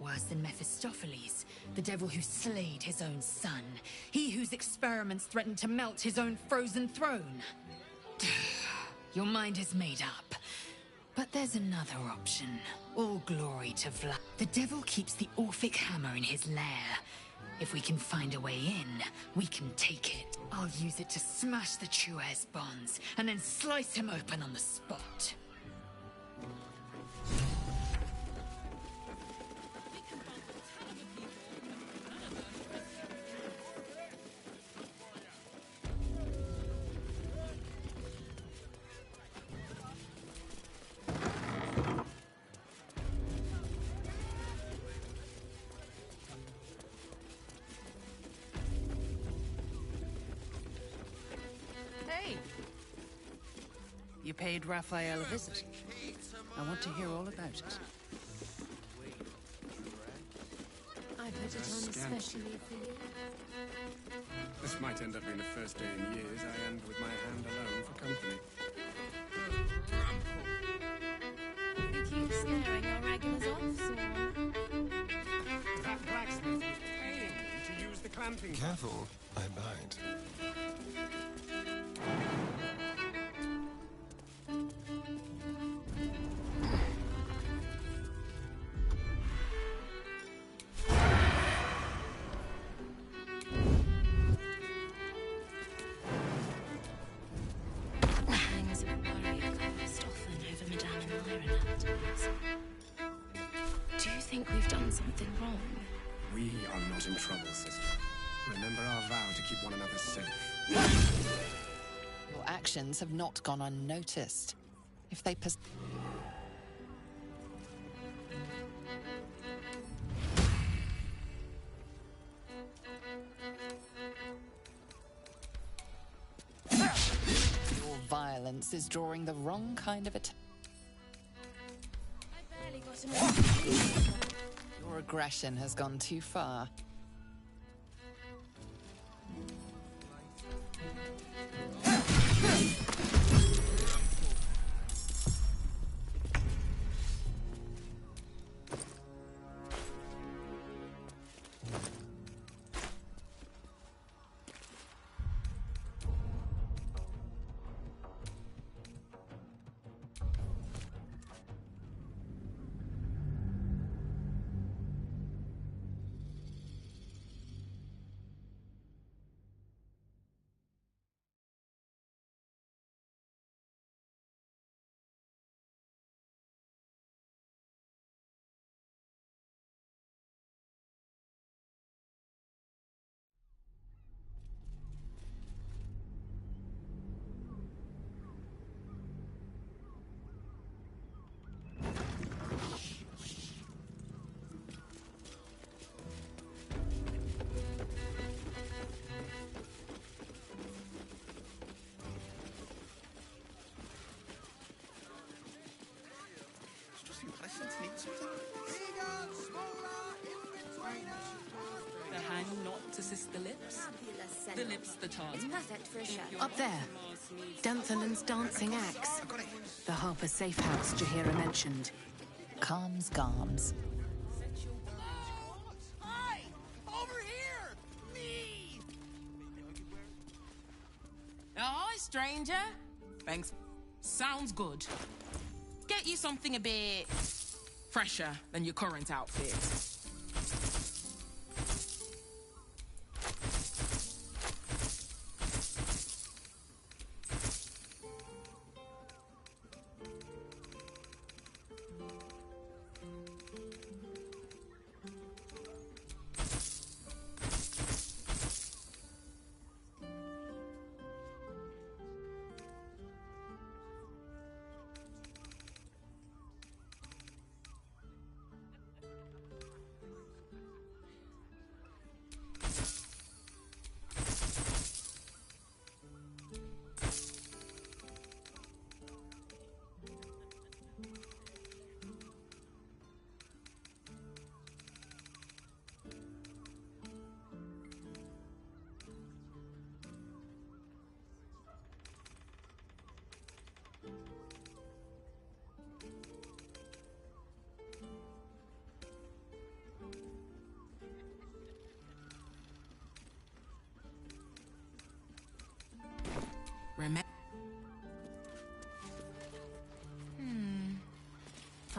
[SPEAKER 1] Worse than Mephistopheles, the devil who slayed his own son. He whose experiments threatened to melt his own frozen throne. Your mind is made up. But there's another option. All glory to Vlad. The devil keeps the Orphic hammer in his lair. If we can find a way in, we can take it. I'll use it to smash the Truez bonds, and then slice him open on the spot.
[SPEAKER 11] You paid Raphael a visit. I want to hear all about it.
[SPEAKER 3] I put it on especially for you.
[SPEAKER 21] This might end up being the first day in years I end with my hand alone for company.
[SPEAKER 5] You keep scaring your regulars off, so...
[SPEAKER 21] That blacksmith was paying me to use the clamping...
[SPEAKER 10] Careful, I bite.
[SPEAKER 5] Do you think we've done something wrong?
[SPEAKER 21] We are not in trouble, sister. Remember our vow to keep one another safe.
[SPEAKER 14] Your actions have not gone unnoticed. If they Your violence is drawing the wrong kind of attention. Your aggression has gone too far.
[SPEAKER 2] The hand not to assist the lips, the lips the tongue.
[SPEAKER 3] It's perfect for a show.
[SPEAKER 2] Up there, Danthalan's dancing axe. The Harper safe house Jahira mentioned.
[SPEAKER 14] Calms Garms.
[SPEAKER 8] Hi! Over here! Me!
[SPEAKER 7] Hi, stranger. Thanks. Sounds good. Get you something a bit fresher than your current outfit.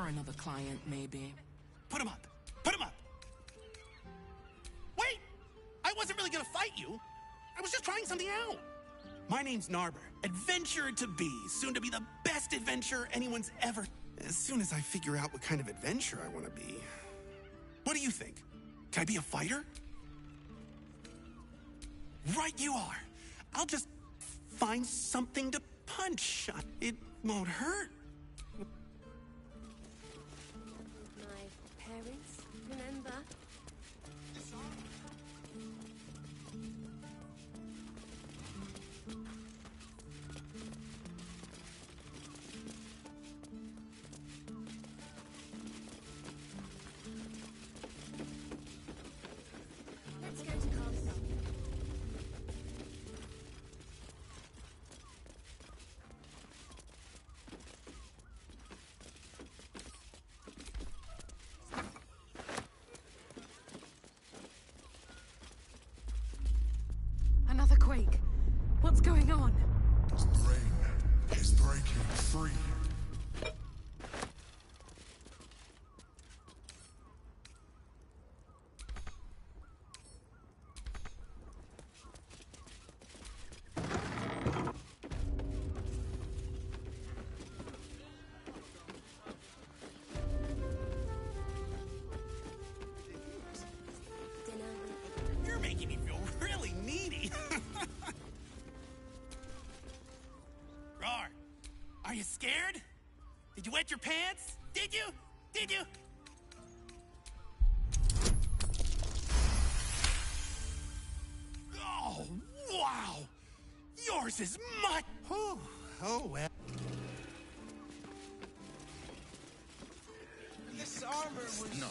[SPEAKER 7] another client, maybe.
[SPEAKER 12] Put him up! Put him up! Wait! I wasn't really gonna fight you. I was just trying something out. My name's Narber, adventurer to be, soon to be the best adventurer anyone's ever... As soon as I figure out what kind of adventurer I want to be... What do you think? Can I be a fighter? Right you are. I'll just find something to punch. It won't hurt.
[SPEAKER 5] My parents, remember? Let's go to Castle.
[SPEAKER 11] Another quake. What's going on?
[SPEAKER 4] Rain is breaking free.
[SPEAKER 12] You're making me feel really needy. Roar, are you scared? Did you wet your pants? Did you? Did you? Oh, wow! Yours is much... Oh, well.
[SPEAKER 16] This armor was... No,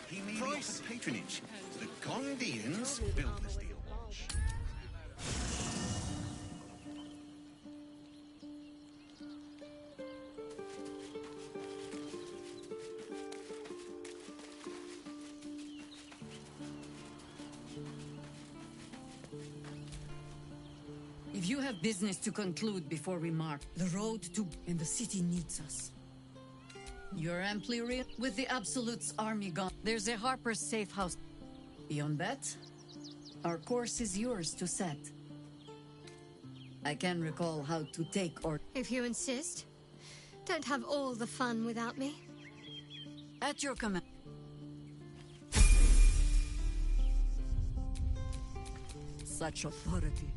[SPEAKER 16] he merely offered patronage. The Gondians built the steel watch.
[SPEAKER 18] If you have business to conclude before we march, the road to... and the city needs us. You're amply real with the Absolute's army gone. There's a Harper's safe house. Beyond that, our course is yours to set. I can recall how to take or...
[SPEAKER 13] If you insist. Don't have all the fun without me.
[SPEAKER 18] At your command. Such authority.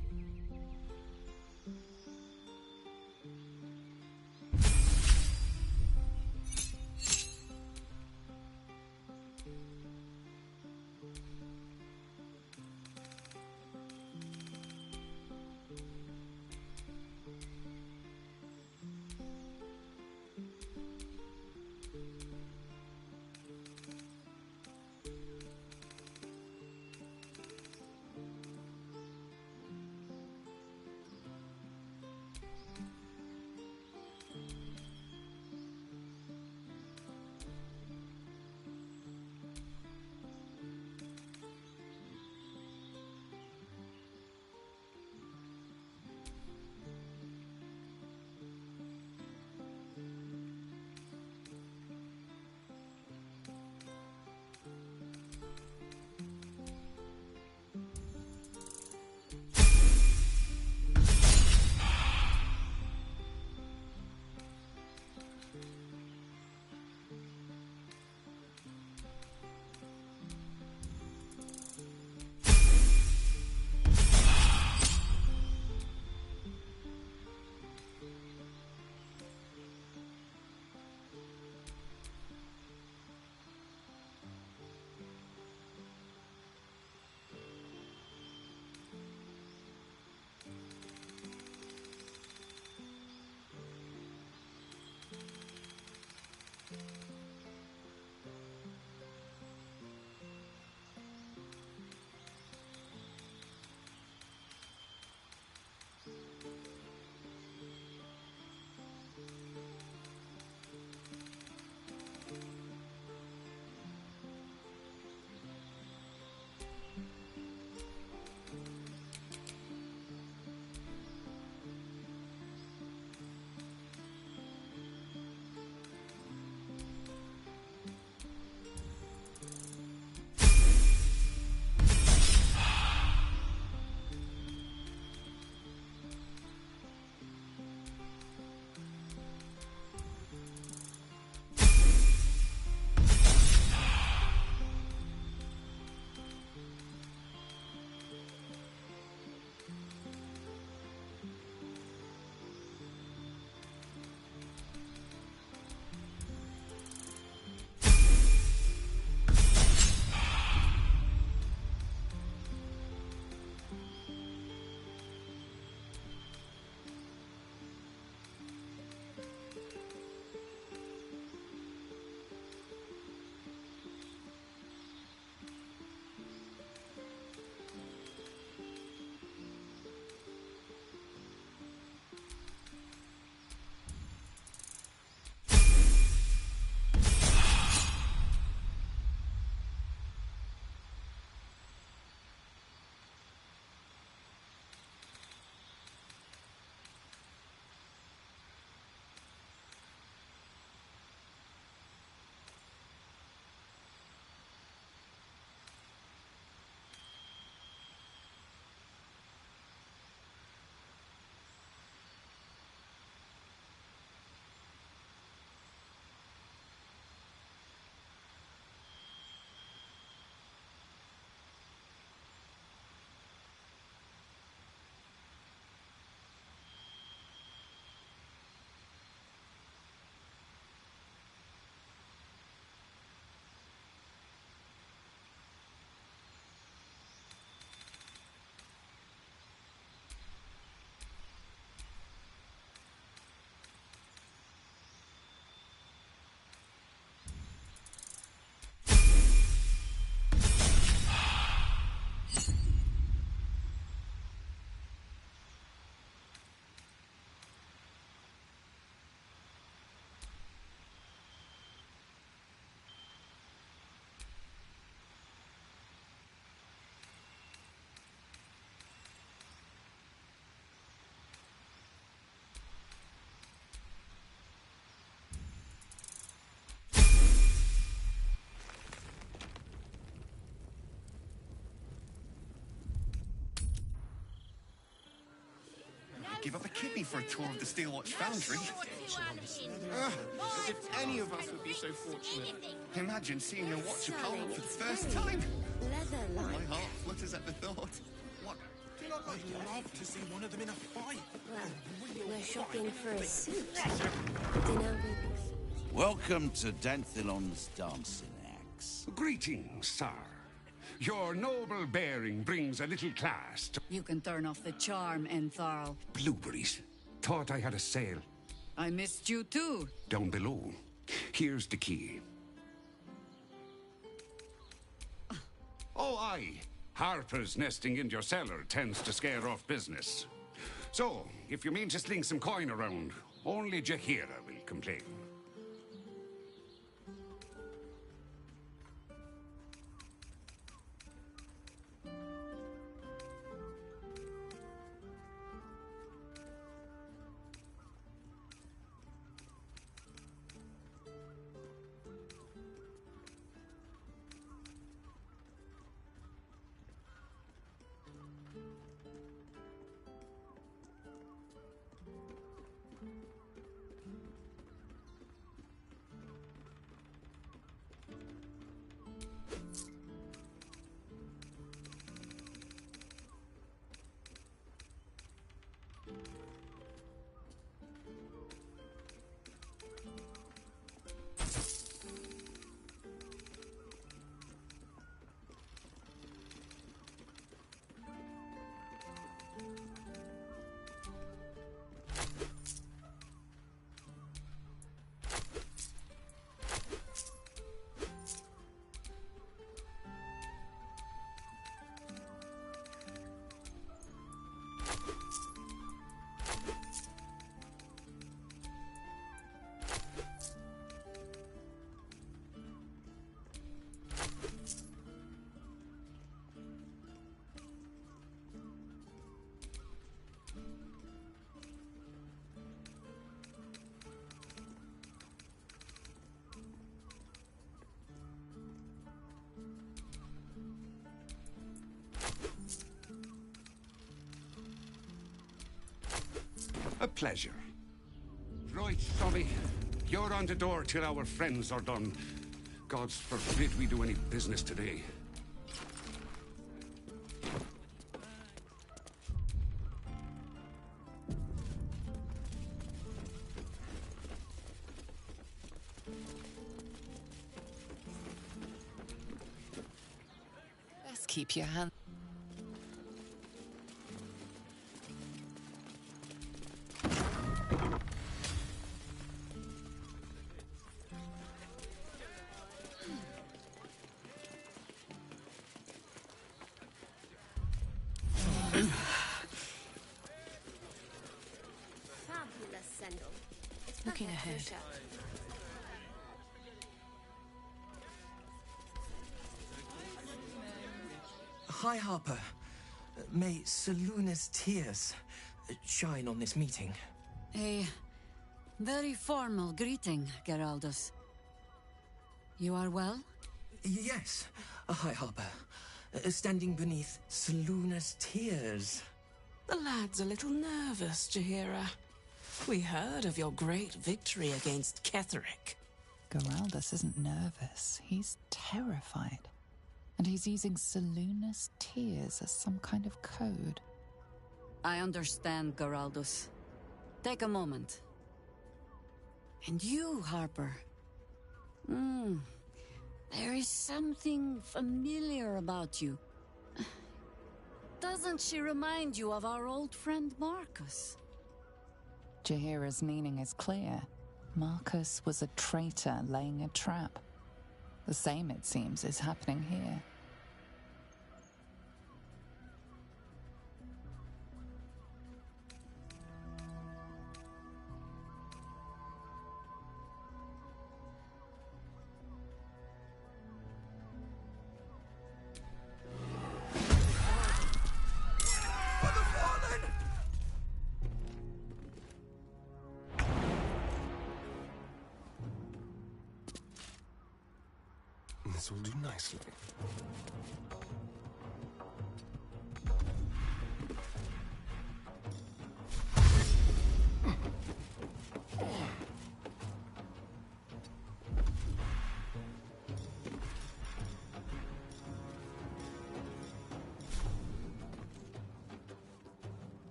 [SPEAKER 16] give up a kidney for a tour of the Steelwatch Foundry.
[SPEAKER 12] As if any of us would be so fortunate.
[SPEAKER 16] Imagine seeing a watcher cold for the first time.
[SPEAKER 19] Leather-like.
[SPEAKER 16] My heart flutters at the thought. What?
[SPEAKER 12] I'd love to see one of them in a fight.
[SPEAKER 19] Well, we're shopping for a suit. Dinner with...
[SPEAKER 6] Welcome to Danthilon's dancing axe.
[SPEAKER 20] Greetings, sir. Your noble bearing brings a little class to...
[SPEAKER 18] You can turn off the charm, Entharl.
[SPEAKER 20] Blueberries. Thought I had a sale.
[SPEAKER 18] I missed you too.
[SPEAKER 20] Down below. Here's the key. Oh, aye. Harper's nesting in your cellar tends to scare off business. So, if you mean to sling some coin around, only Jaheira will complain. A pleasure. Right, Tommy. You're on the door till our friends are done. God's forbid we do any business today.
[SPEAKER 14] Best keep your hand.
[SPEAKER 19] Fabulous sandal. It's
[SPEAKER 2] Looking
[SPEAKER 19] perfect for a
[SPEAKER 2] ahead.
[SPEAKER 19] shirt.
[SPEAKER 22] Hi, Harper. May Seluna's tears shine on this meeting.
[SPEAKER 18] A very formal greeting, Geraldus. You are well?
[SPEAKER 22] Yes. Hi, Harper. Standing beneath Seluna's tears.
[SPEAKER 24] The lad's a little nervous, Jaheira. We heard of your great victory against Ketheric.
[SPEAKER 25] Geraldus isn't nervous. He's terrified. And he's using Seluna's tears as some kind of code.
[SPEAKER 18] I understand, Geraldus. Take a moment. And you, Harper. There is something familiar about you. Doesn't she remind you of our old friend Marcus?
[SPEAKER 25] Jaheira's meaning is clear. Marcus was a traitor laying a trap. The same, it seems, is happening here.
[SPEAKER 10] This will do nicely.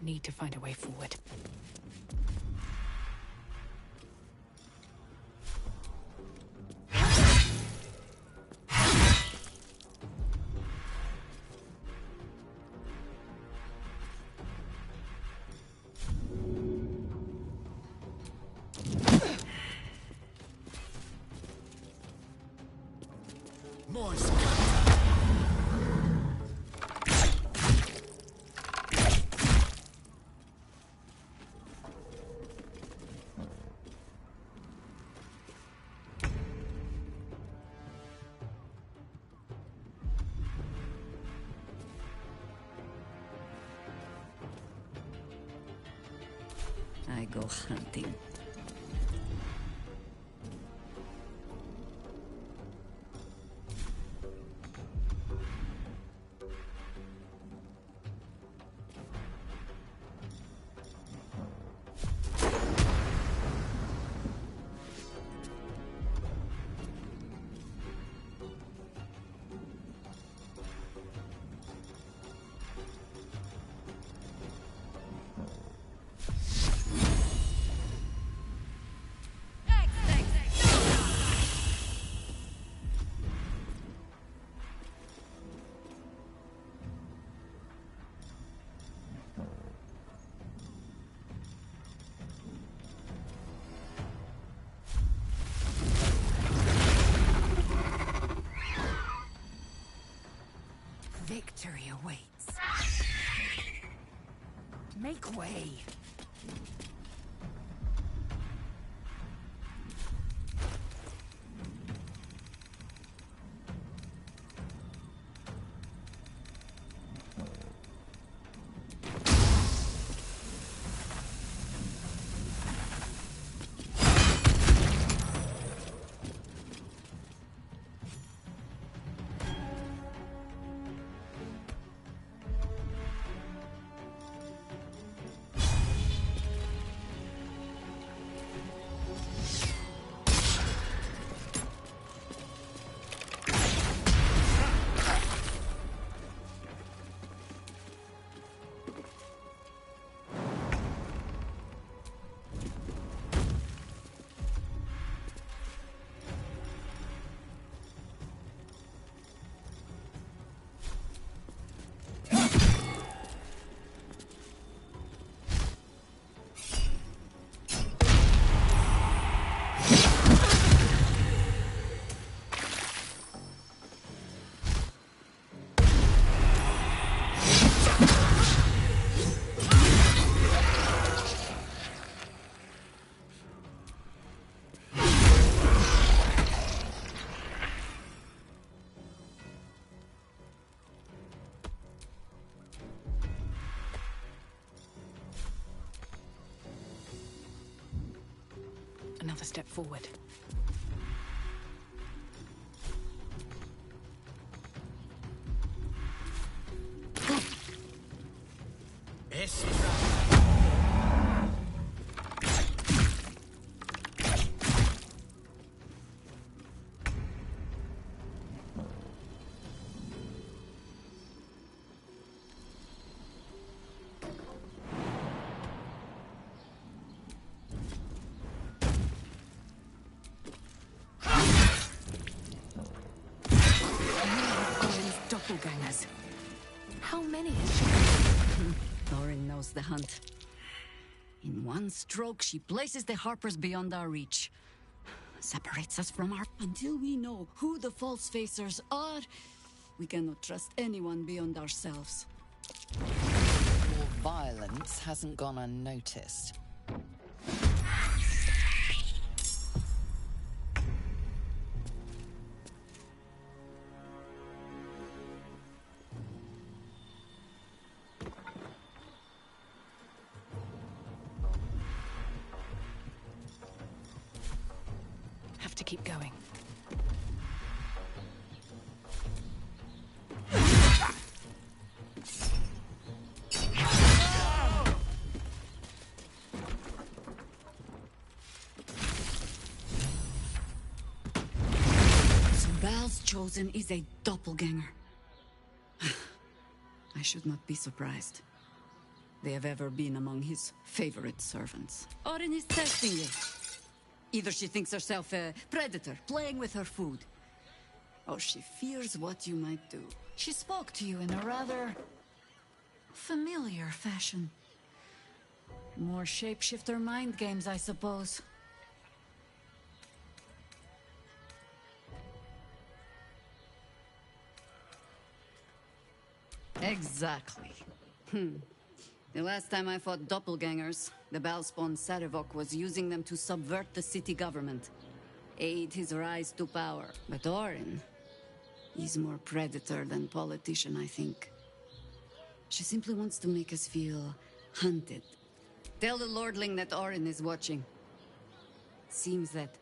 [SPEAKER 2] Need to find a way forward.
[SPEAKER 18] I go hunting.
[SPEAKER 2] Victory awaits. Make way. Another step forward. Doppelgangers. How many is she?
[SPEAKER 18] Thorin knows the hunt. In one stroke, she places the Harpers beyond our reach. Separates us from our... Until we know who the false facers are, we cannot trust anyone beyond ourselves.
[SPEAKER 14] Your violence hasn't gone unnoticed.
[SPEAKER 2] Have to keep going.
[SPEAKER 18] Bal's chosen is a doppelganger. I should not be surprised. they have ever been among his favorite servants. Orin is testing you. Either she thinks herself a predator, playing with her food, or she fears what you might do. She spoke to you in a rather familiar fashion. More shapeshifter mind games, I suppose. Exactly. The last time I fought doppelgangers, the Balspawn Sarevok was using them to subvert the city government, aid his rise to power. But Orin, he's more predator than politician, I think. She simply wants to make us feel hunted. Tell the Lordling that Orin is watching. Seems that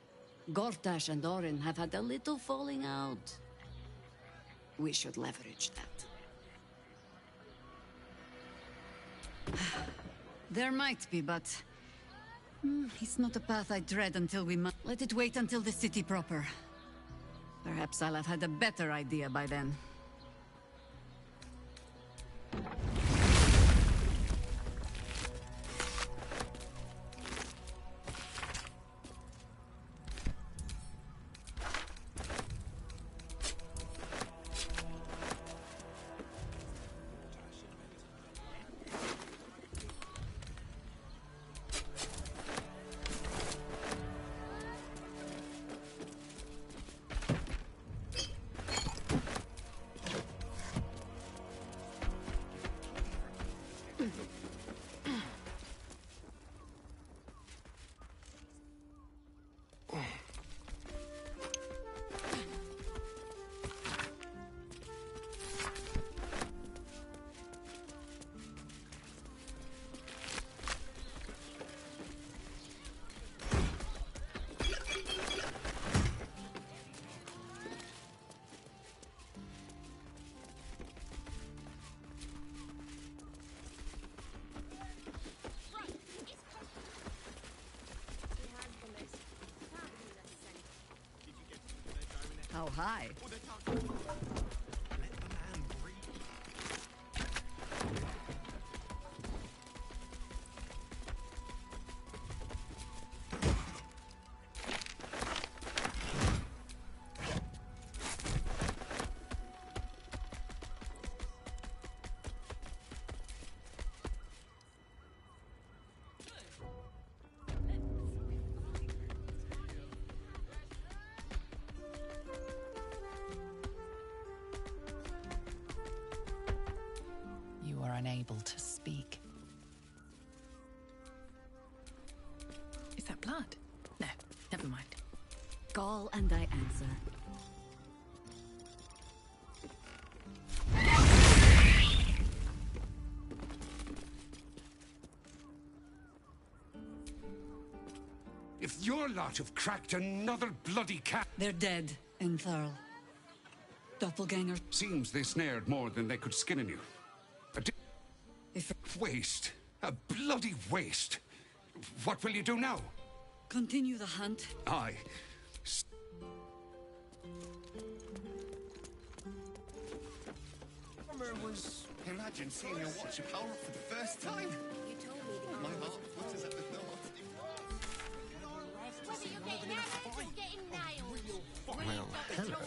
[SPEAKER 18] Gortash and Orin have had a little falling out. We should leverage that. There might be, but it's not a path I tread until we let it wait until the city proper. Perhaps I'll have had a better idea by then. How high?
[SPEAKER 14] Unable to speak. Is that blood? No, never mind.
[SPEAKER 18] Call and I answer.
[SPEAKER 20] If your lot have cracked another bloody cat...
[SPEAKER 18] They're dead, Entharl. Doppelganger.
[SPEAKER 20] Seems they snared more than they could skin in you. Waste. A bloody waste. What will you do now?
[SPEAKER 18] Continue the hunt.
[SPEAKER 20] Aye.
[SPEAKER 16] Imagine seeing your watcher power up for the first time.
[SPEAKER 19] You told me to
[SPEAKER 16] My heart flutters at the thought.
[SPEAKER 19] Whether you're getting hammered or getting nailed.
[SPEAKER 10] Well, hello.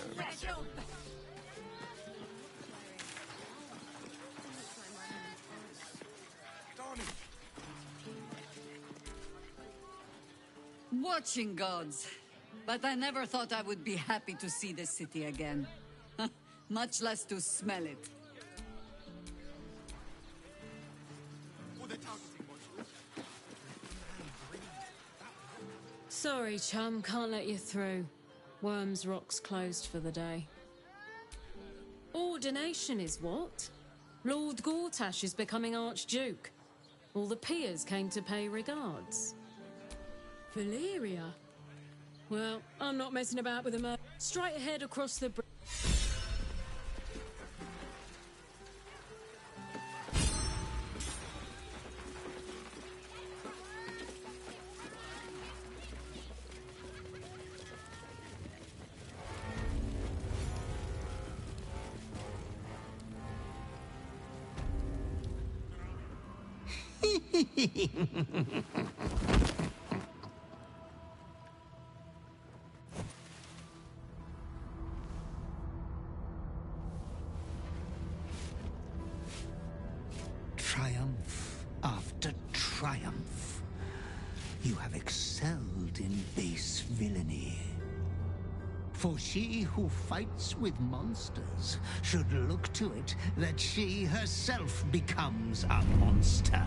[SPEAKER 18] Watching gods. But I never thought I would be happy to see the city again. Much less to smell it.
[SPEAKER 1] Sorry, chum, can't let you through. Wyrm's Rock's closed for the day. Ordination is what? Lord Gortash is becoming Archduke. All the peers came to pay regards. Valyria? Well, I'm not messing about with them. Straight ahead across the bridge.
[SPEAKER 9] Triumph after triumph. You have excelled in base villainy. For she who fights with monsters should look to it that she herself becomes a monster.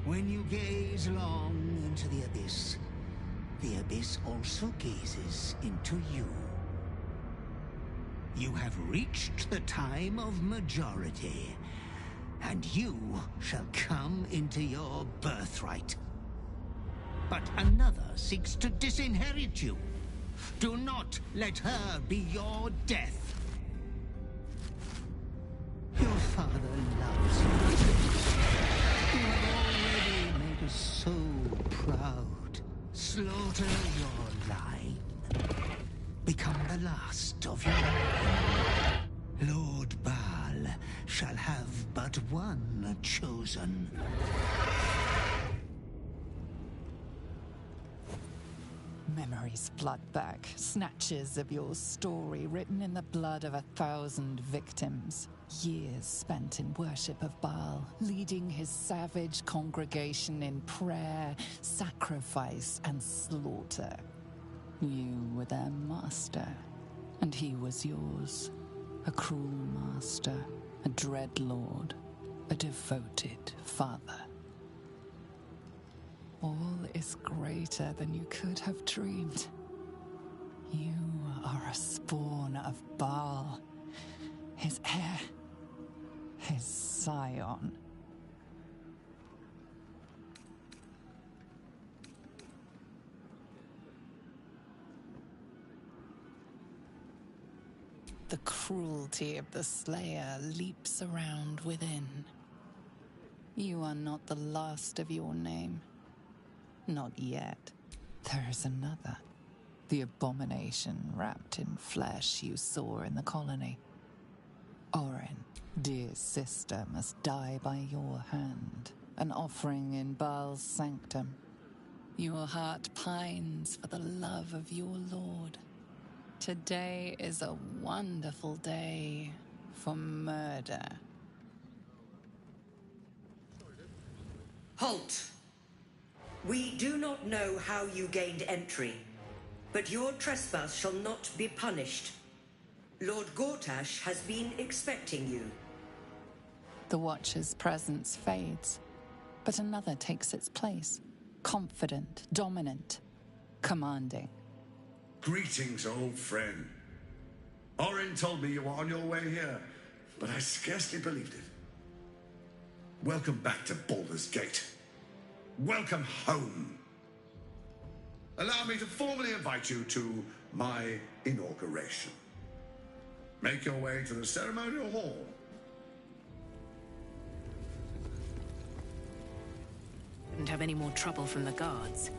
[SPEAKER 9] When you gaze long into the abyss also gazes into you. You have reached the time of majority, and you shall come into your birthright. But another seeks to disinherit you. Do not let her be your death. Your father loves you. You have already made us so proud. Slaughter your line. Become the last of your own. Lord Baal shall have but one chosen.
[SPEAKER 25] Memories flood back, snatches of your story written in the blood of 1,000 victims. Years spent in worship of Baal, leading his savage congregation in prayer, sacrifice, and slaughter. You were their master, and he was yours. A cruel master, a dread lord, a devoted father. All is greater than you could have dreamed. You are a spawn of Baal, his heir, his scion. The cruelty of the Slayer leaps around within. You are not the last of your name. Not yet. There is another. The abomination wrapped in flesh you saw in the colony. Orin, dear sister, must die by your hand, an offering in Baal's sanctum. Your heart pines for the love of your lord. Today is a wonderful day for murder.
[SPEAKER 15] Halt! We do not know how you gained entry, but your trespass shall not be punished. Lord Gortash has been expecting you.
[SPEAKER 25] The Watcher's presence fades, but another takes its place. Confident, dominant, commanding.
[SPEAKER 17] Greetings, old friend. Orin told me you were on your way here, but I scarcely believed it. Welcome back to Baldur's Gate. Welcome home. Allow me to formally invite you to my inauguration. Make your way to the ceremonial hall.
[SPEAKER 2] Wouldn't have any more trouble from the guards.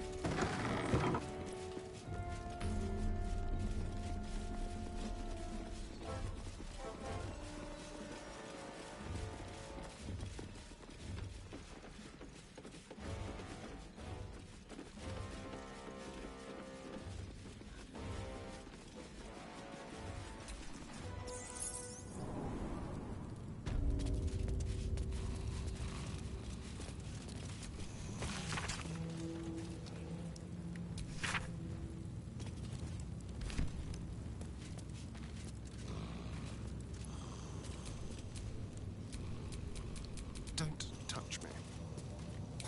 [SPEAKER 10] Don't touch me.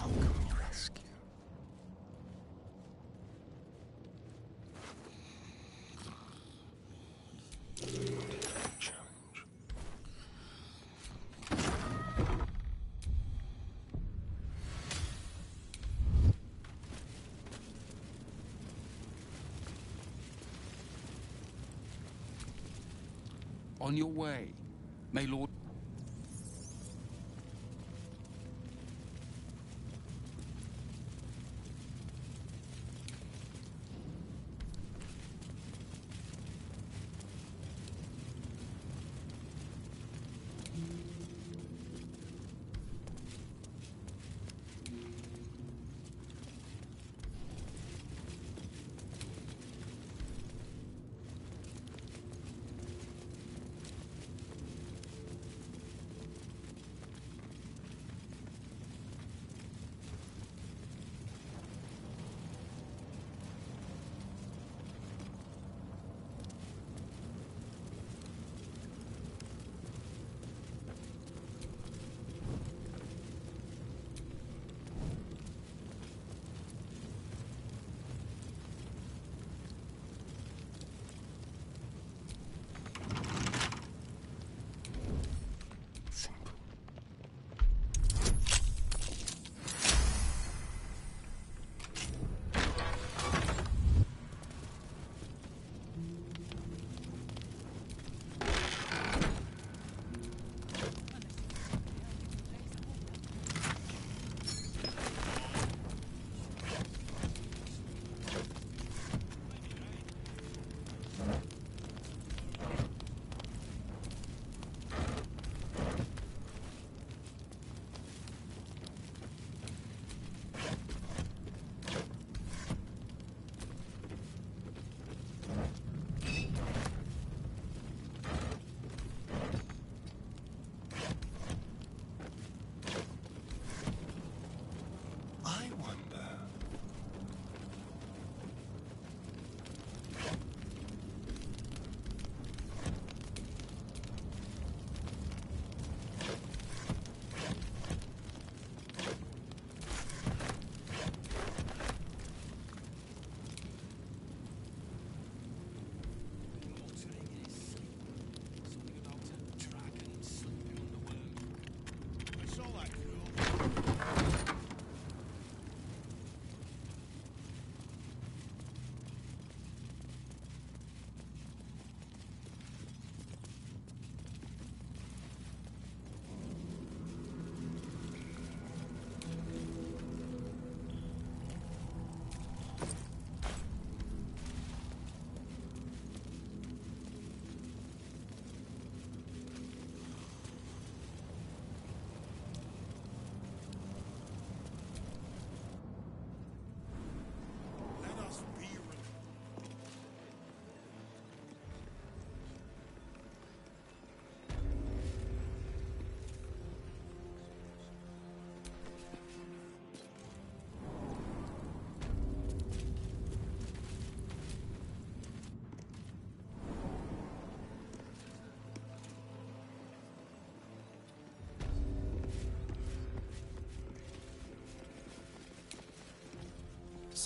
[SPEAKER 10] I'll come rescue. Challenge.
[SPEAKER 6] On your way, may Lord...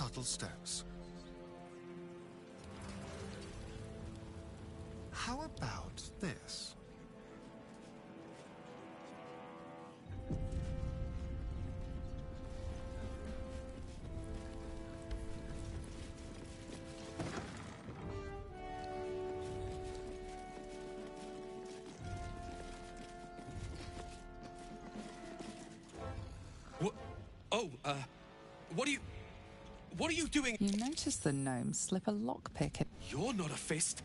[SPEAKER 10] subtle steps. How about this?
[SPEAKER 3] What? Oh, what are you doing?
[SPEAKER 25] You notice the gnome slip a lockpick.
[SPEAKER 3] You're not a fist.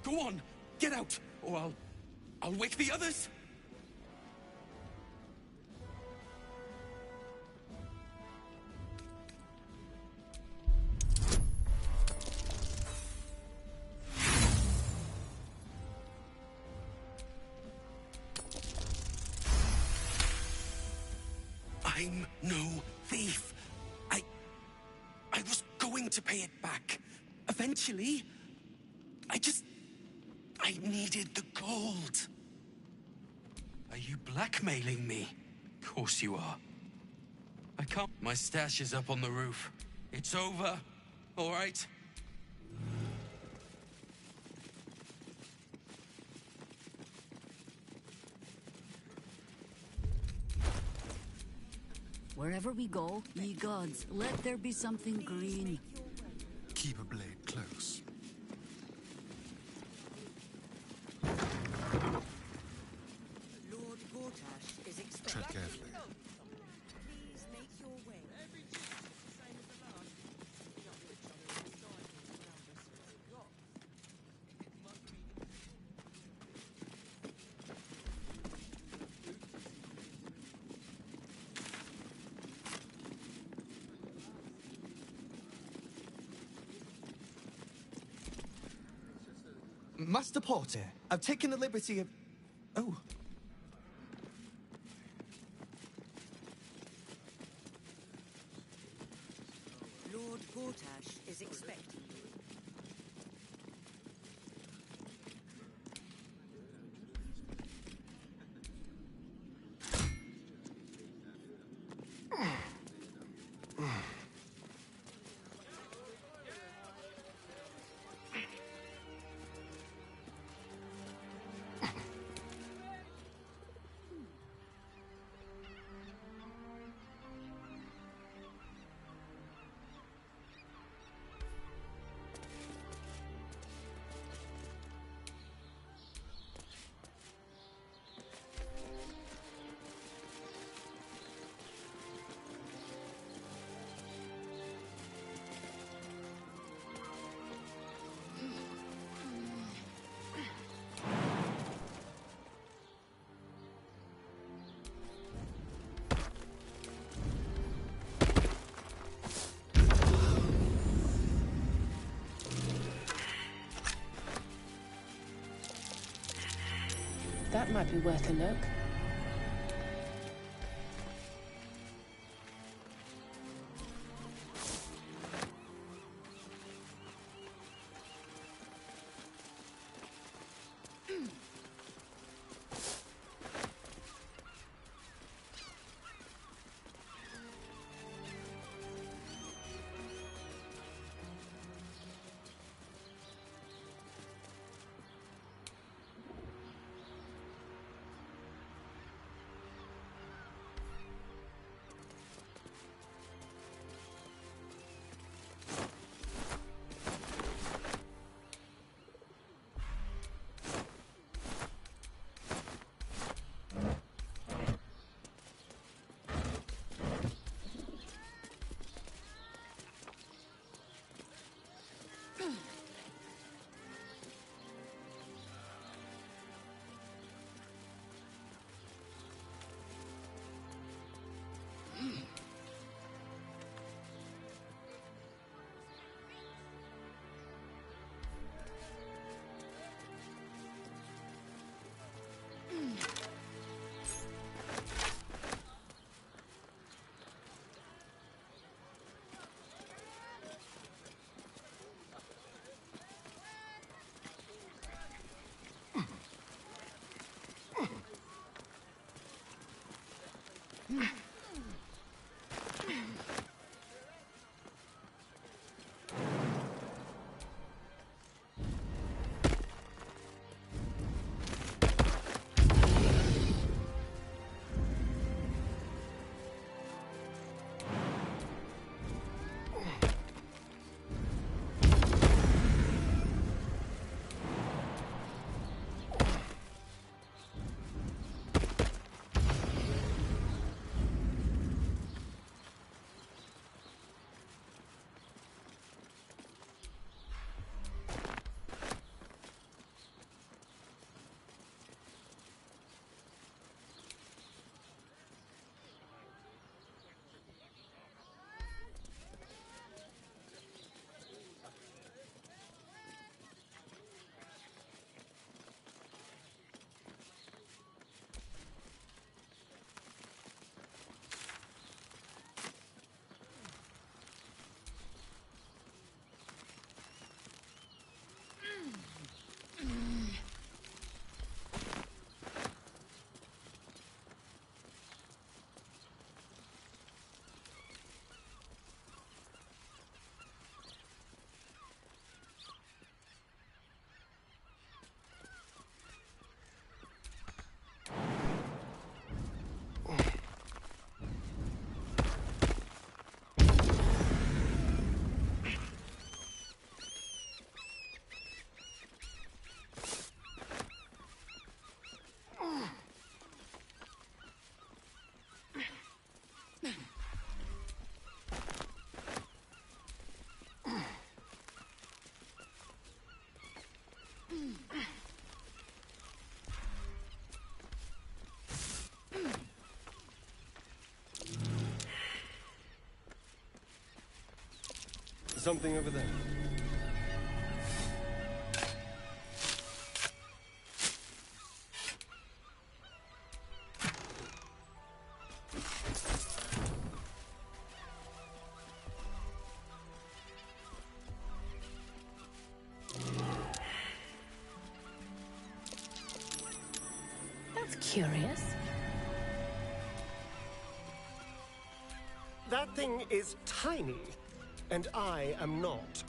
[SPEAKER 3] Go on, get out, or I'll wake the others. I'm no thief. I was going to pay it back. Eventually. I needed the gold. Are you blackmailing me? Of course you are. I can't. My stash is up on the roof. It's over. All right?
[SPEAKER 7] Wherever we go, ye gods, let there be something green.
[SPEAKER 10] Keep a blade close.
[SPEAKER 15] Lord Gortash is expected.
[SPEAKER 10] Tread carefully.
[SPEAKER 15] Please make your way.
[SPEAKER 22] Master Porter, I've taken the liberty of... Oh.
[SPEAKER 15] Lord Gortash is expecting you.
[SPEAKER 2] That might be worth a look.
[SPEAKER 10] something over there.
[SPEAKER 2] Curious.
[SPEAKER 10] That thing is tiny, and I am not.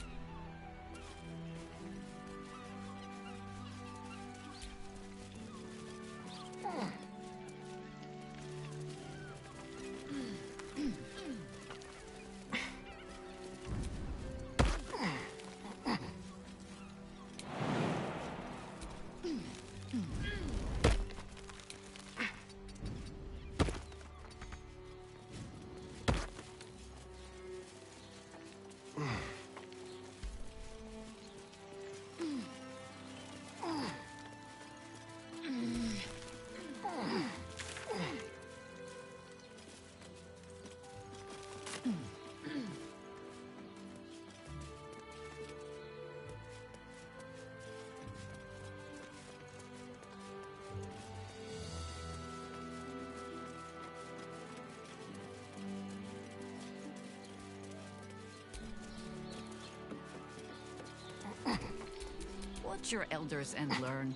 [SPEAKER 7] Watch your elders and learn.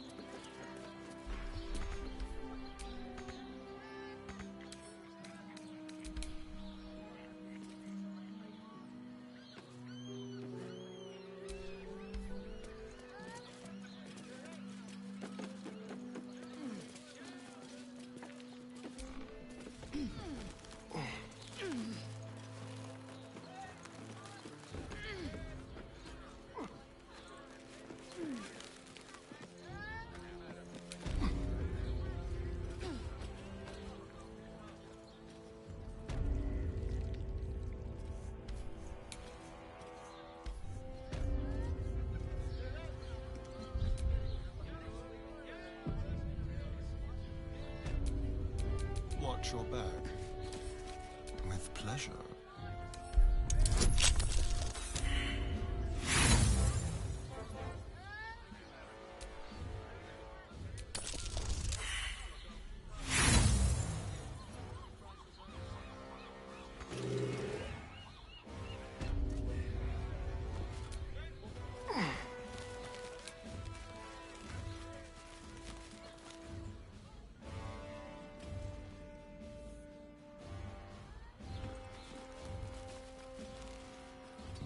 [SPEAKER 10] Watch your back. With pleasure.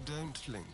[SPEAKER 10] Don't linger.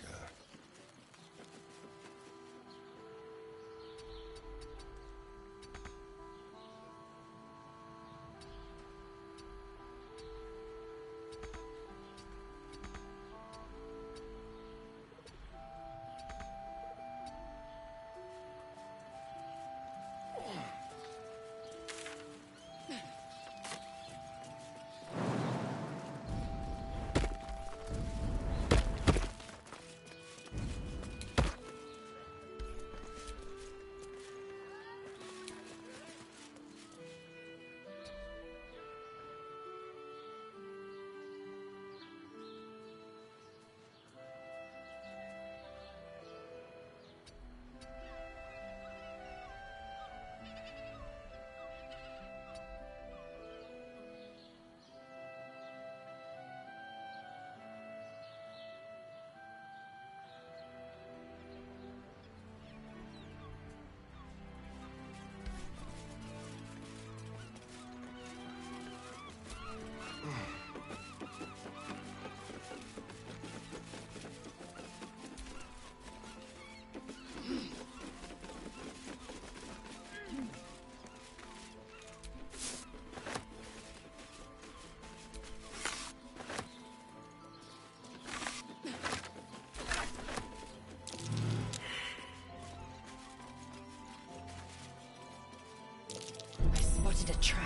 [SPEAKER 2] I spotted a trap.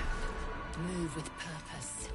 [SPEAKER 2] Move with purpose.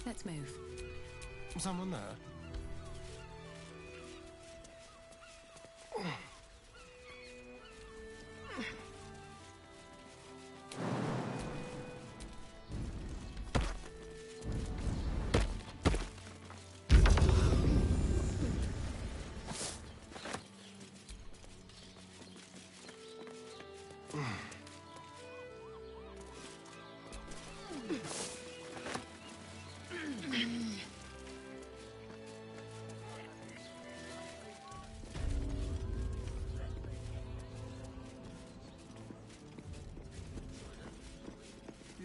[SPEAKER 2] Let's move.
[SPEAKER 10] Someone there?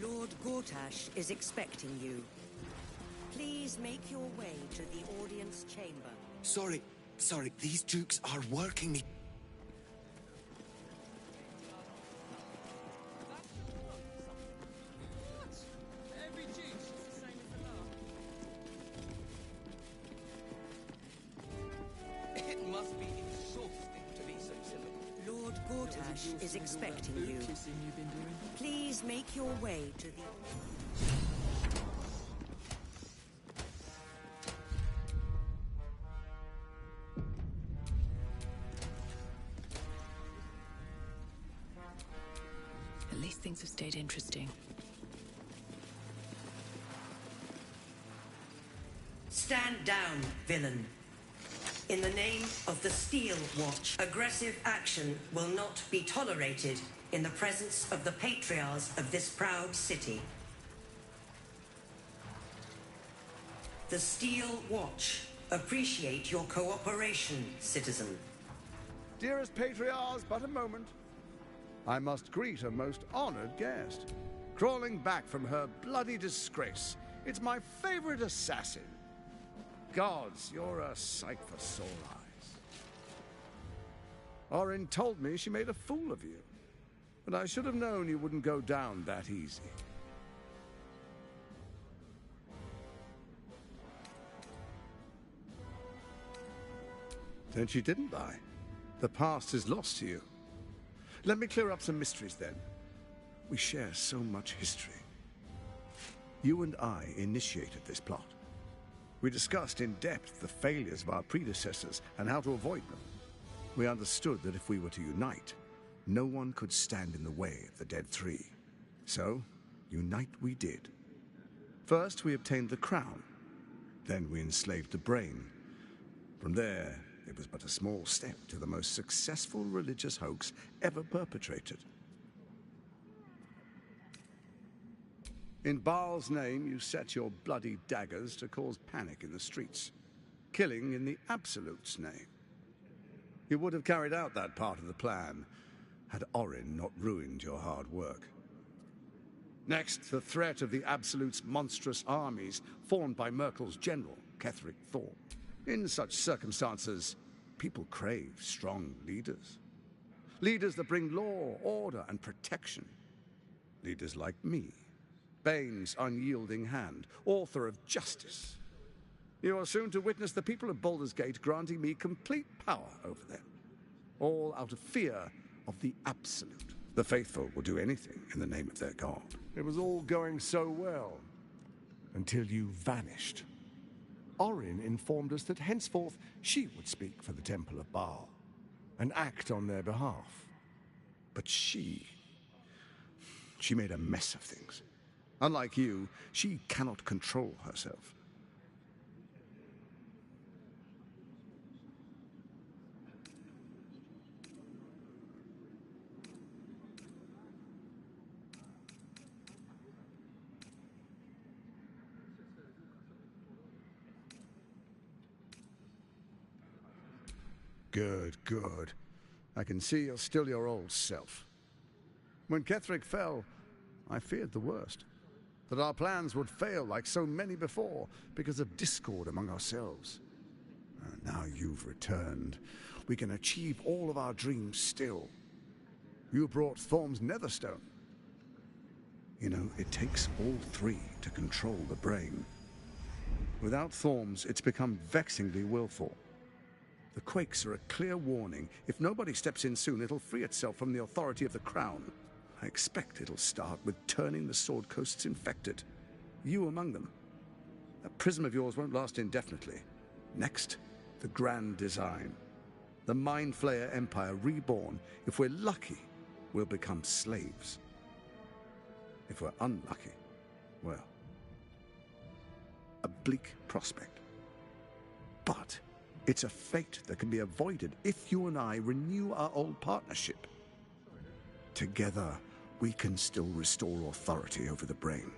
[SPEAKER 15] Lord Gortash is expecting you. Please make your way to the audience chamber.
[SPEAKER 5] Sorry, these dukes are working me.
[SPEAKER 8] It must be exhausting to be so silly.
[SPEAKER 15] Lord Gortash is expecting you. Please make your way to the...
[SPEAKER 2] At least things have stayed interesting.
[SPEAKER 15] Stand down, villain. In the name of the Steel Watch, aggressive action will not be tolerated in the presence of the patriarchs of this proud city. The Steel Watch appreciate your cooperation, citizen.
[SPEAKER 11] Dearest patriarchs, but a moment. I must greet a most honored guest. Crawling back from her bloody disgrace, it's my favorite assassin. Gods, you're a sight for sore eyes. Orin told me she made a fool of you, but I should have known you wouldn't go down that easy. Then she didn't die. The past is lost to you. Let me clear up some mysteries then. We share so much history. You and I initiated this plot. We discussed in depth the failures of our predecessors and how to avoid them. We understood that if we were to unite, no one could stand in the way of the Dead Three. So, unite we did. First, we obtained the crown. Then we enslaved the brain. From there, it was but a small step to the most successful religious hoax ever perpetrated. In Baal's name, you set your bloody daggers to cause panic in the streets, killing in the Absolute's name. You would have carried out that part of the plan had Orin not ruined your hard work. Next, the threat of the Absolute's monstrous armies formed by Merkel's general, Ketheric Thorm. In such circumstances, people crave strong leaders. Leaders that bring law, order, and protection. Leaders like me, Bane's unyielding hand, author of justice. You are soon to witness the people of Baldur's Gate granting me complete power over them, all out of fear of the Absolute. The faithful will do anything in the name of their god.
[SPEAKER 10] It was all going so well, until you vanished. Orin informed us that henceforth she would speak for the Temple of Baal, and act on their behalf.
[SPEAKER 11] But she made a mess of things. Unlike you, she cannot control herself. Good. I can see you're still your old self. When Ketheric fell, I feared the worst. That our plans would fail like so many before because of discord among ourselves. Now you've returned. We can achieve all of our dreams still. You brought Thorm's Netherstone. You know, it takes all three to control the brain. Without Thorm's, it's become vexingly willful. The quakes are a clear warning. If nobody steps in soon, it'll free itself from the authority of the Crown. I expect it'll start with turning the Sword Coasts infected. You among them. That prism of yours won't last indefinitely. Next, the grand design. The Mind Flayer Empire reborn. If we're lucky, we'll become slaves. If we're unlucky, well, a bleak prospect. But it's a fate that can be avoided if you and I renew our old partnership. Together, we can still restore authority over the brain.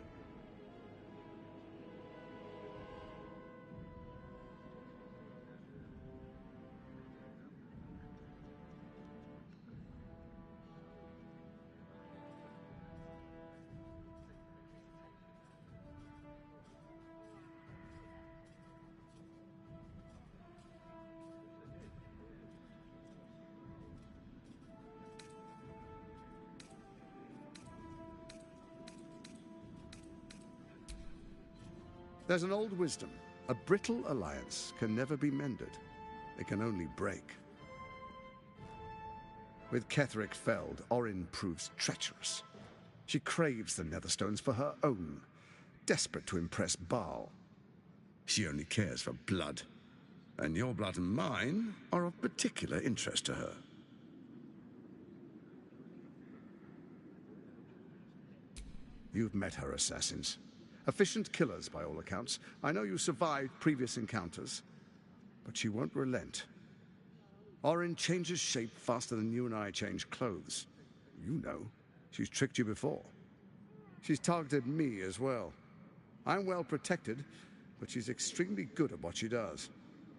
[SPEAKER 11] There's an old wisdom. A brittle alliance can never be mended. It can only break. With Ketheric felled, Orin proves treacherous. She craves the Netherstones for her own, desperate to impress Baal. She only cares for blood, and your blood and mine are of particular interest to her. You've met her assassins. Efficient killers, by all accounts. I know you survived previous encounters, but she won't relent. Orin changes shape faster than you and I change clothes. You know, she's tricked you before. She's targeted me as well. I'm well protected, but she's extremely good at what she does.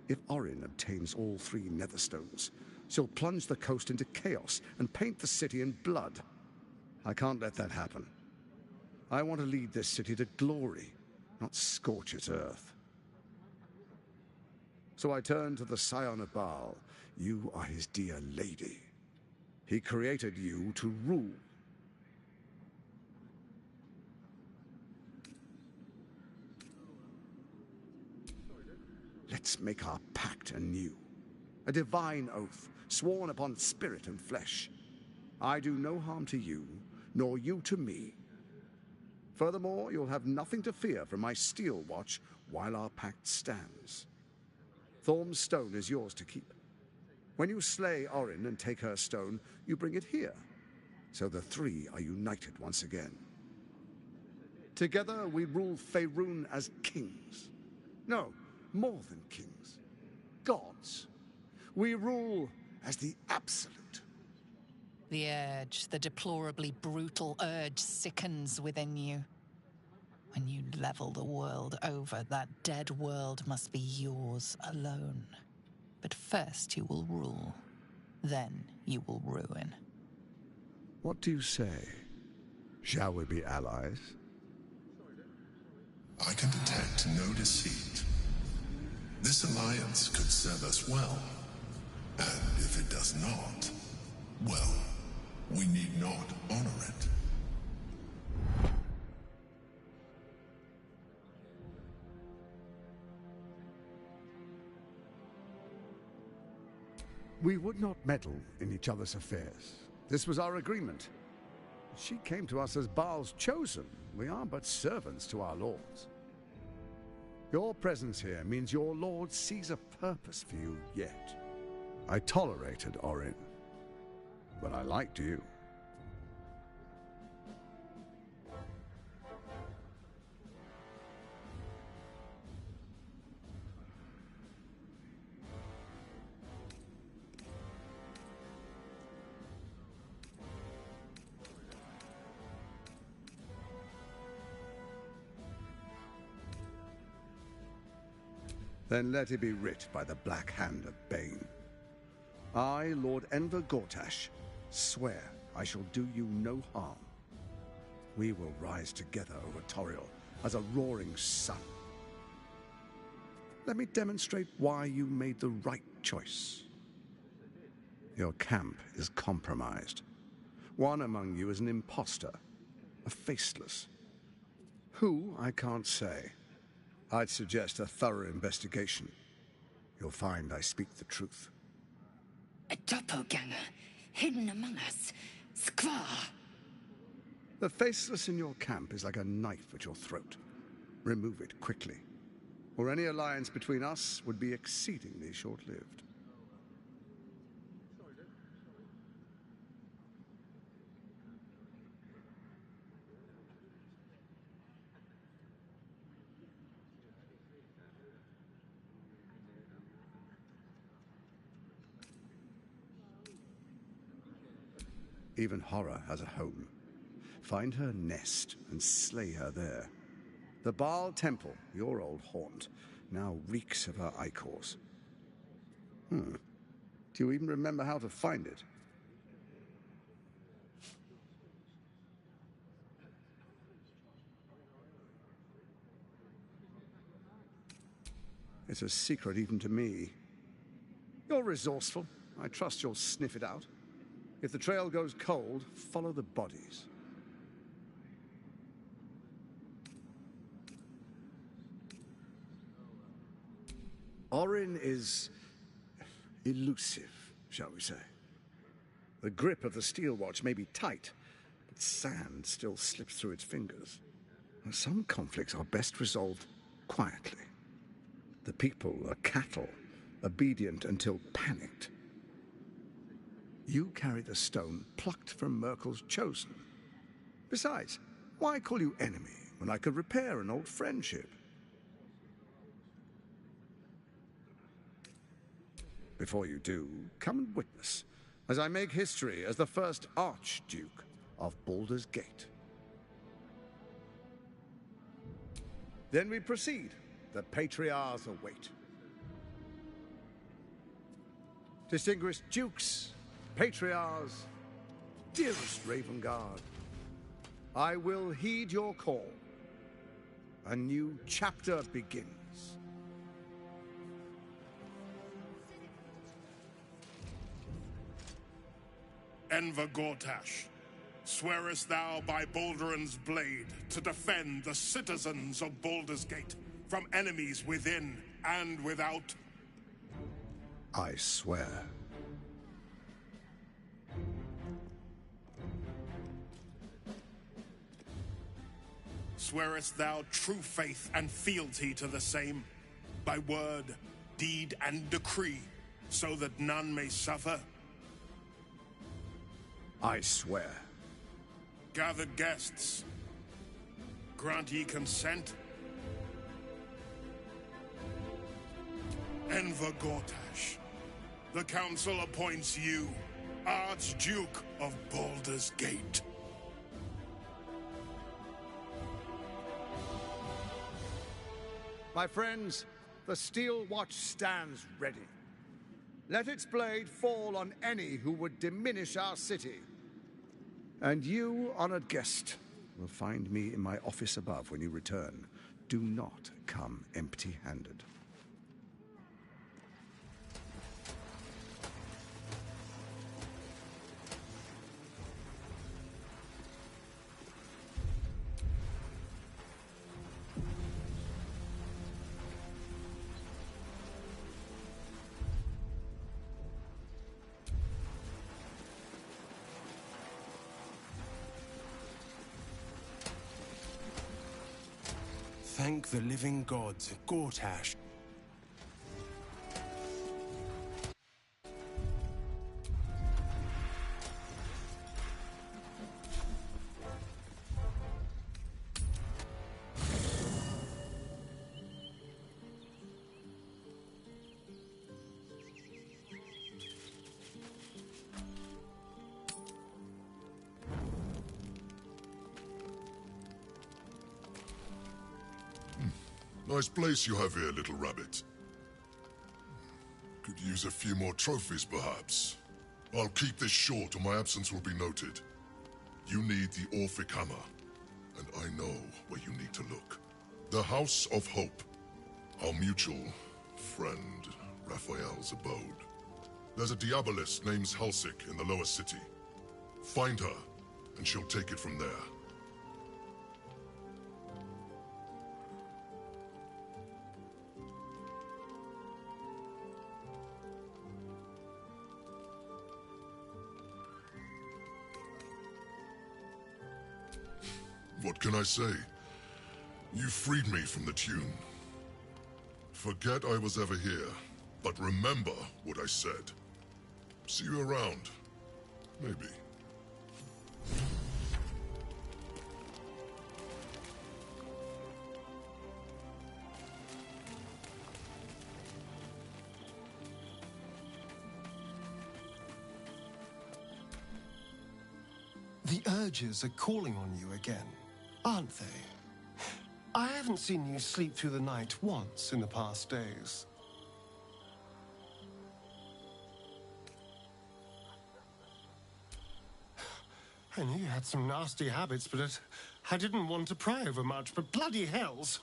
[SPEAKER 11] If Orin obtains all 3 Netherstones, she'll plunge the coast into chaos and paint the city in blood. I can't let that happen. I want to lead this city to glory, not scorch its earth. So I turn to the Scion of Baal. You are his dear lady. He created you to rule. Let's make our pact anew. A divine oath, sworn upon spirit and flesh. I do no harm to you, nor you to me. Furthermore, you'll have nothing to fear from my steel watch while our pact stands. Thorm's stone is yours to keep. When you slay Orin and take her stone, you bring it here, so the 3 are united once again. Together we rule Faerun as kings. No, more than kings. Gods. We rule as the Absolute.
[SPEAKER 14] The urge, the deplorably brutal urge, sickens within you. When you level the world over, that dead world must be yours alone. But first you will rule. Then you will ruin.
[SPEAKER 11] What do you say? Shall we be allies?
[SPEAKER 4] I can detect no deceit. This alliance could serve us well. And if it does not, well, we need not honor it.
[SPEAKER 11] We would not meddle in each other's affairs. This was our agreement. She came to us as Baal's chosen. We are but servants to our lords. Your presence here means your lord sees a purpose for you yet. I tolerated Orin, but I liked you. Then let it be writ by the black hand of Bane. I, Lord Enver Gortash, swear I shall do you no harm. We will rise together over Toriel as a roaring sun. Let me demonstrate why you made the right choice. Your camp is compromised. One among you is an imposter, a faceless. Who, I can't say. I'd suggest a thorough investigation. You'll find I speak the truth.
[SPEAKER 12] A doppelganger, hidden among us. Squaw!
[SPEAKER 11] The faceless in your camp is like a knife at your throat. Remove it quickly. or any alliance between us would be exceedingly short-lived. Even horror has a home. Find her nest and slay her there. The Baal Temple, your old haunt, now reeks of her ichors. Do you even remember how to find it? It's a secret even to me. You're resourceful. I trust you'll sniff it out. If the trail goes cold, follow the bodies. Orin is elusive, shall we say. The grip of the steel watch may be tight, but sand still slips through its fingers. Some conflicts are best resolved quietly. The people are cattle, obedient until panicked. You carry the stone plucked from Merkel's chosen. Besides, why call you enemy when I could repair an old friendship? Before you do, come and witness, as I make history as the first Archduke of Baldur's Gate. Then we proceed. The Patriarchs await. Distinguished Dukes, Patriarchs, dearest Ravengard, I will heed your call. A new chapter begins.
[SPEAKER 13] Enver Gortash, swearest thou by Balduran's blade to defend the citizens of Baldur's Gate from enemies within and without?
[SPEAKER 11] I swear.
[SPEAKER 13] Swearest thou true faith and fealty to the same, by word, deed, and decree, so that none may suffer?
[SPEAKER 11] I swear.
[SPEAKER 13] Gathered guests, grant ye consent? Enver Gortash, the Council appoints you Archduke of Baldur's Gate.
[SPEAKER 11] My friends, the steel watch stands ready. Let its blade fall on any who would diminish our city. And you, honored guest, will find me in my office above when you return. Do not come empty-handed.
[SPEAKER 20] Thank the living gods, Gortash.
[SPEAKER 4] Nice place you have here, little rabbit. Could use a few more trophies, perhaps. I'll keep this short or my absence will be noted. You need the Orphic Hammer, and I know where you need to look. The House of Hope, our mutual friend Raphael's abode. There's a Diabolist named Halsik in the lower city. Find her, and she'll take it from there. What can I say? You freed me from the tune. Forget I was ever here, but remember what I said. See you around. Maybe.
[SPEAKER 10] The urges are calling on you again, aren't they? I haven't seen you sleep through the night once in the past days. I knew you had some nasty habits, but I didn't want to pry over much, but bloody hells!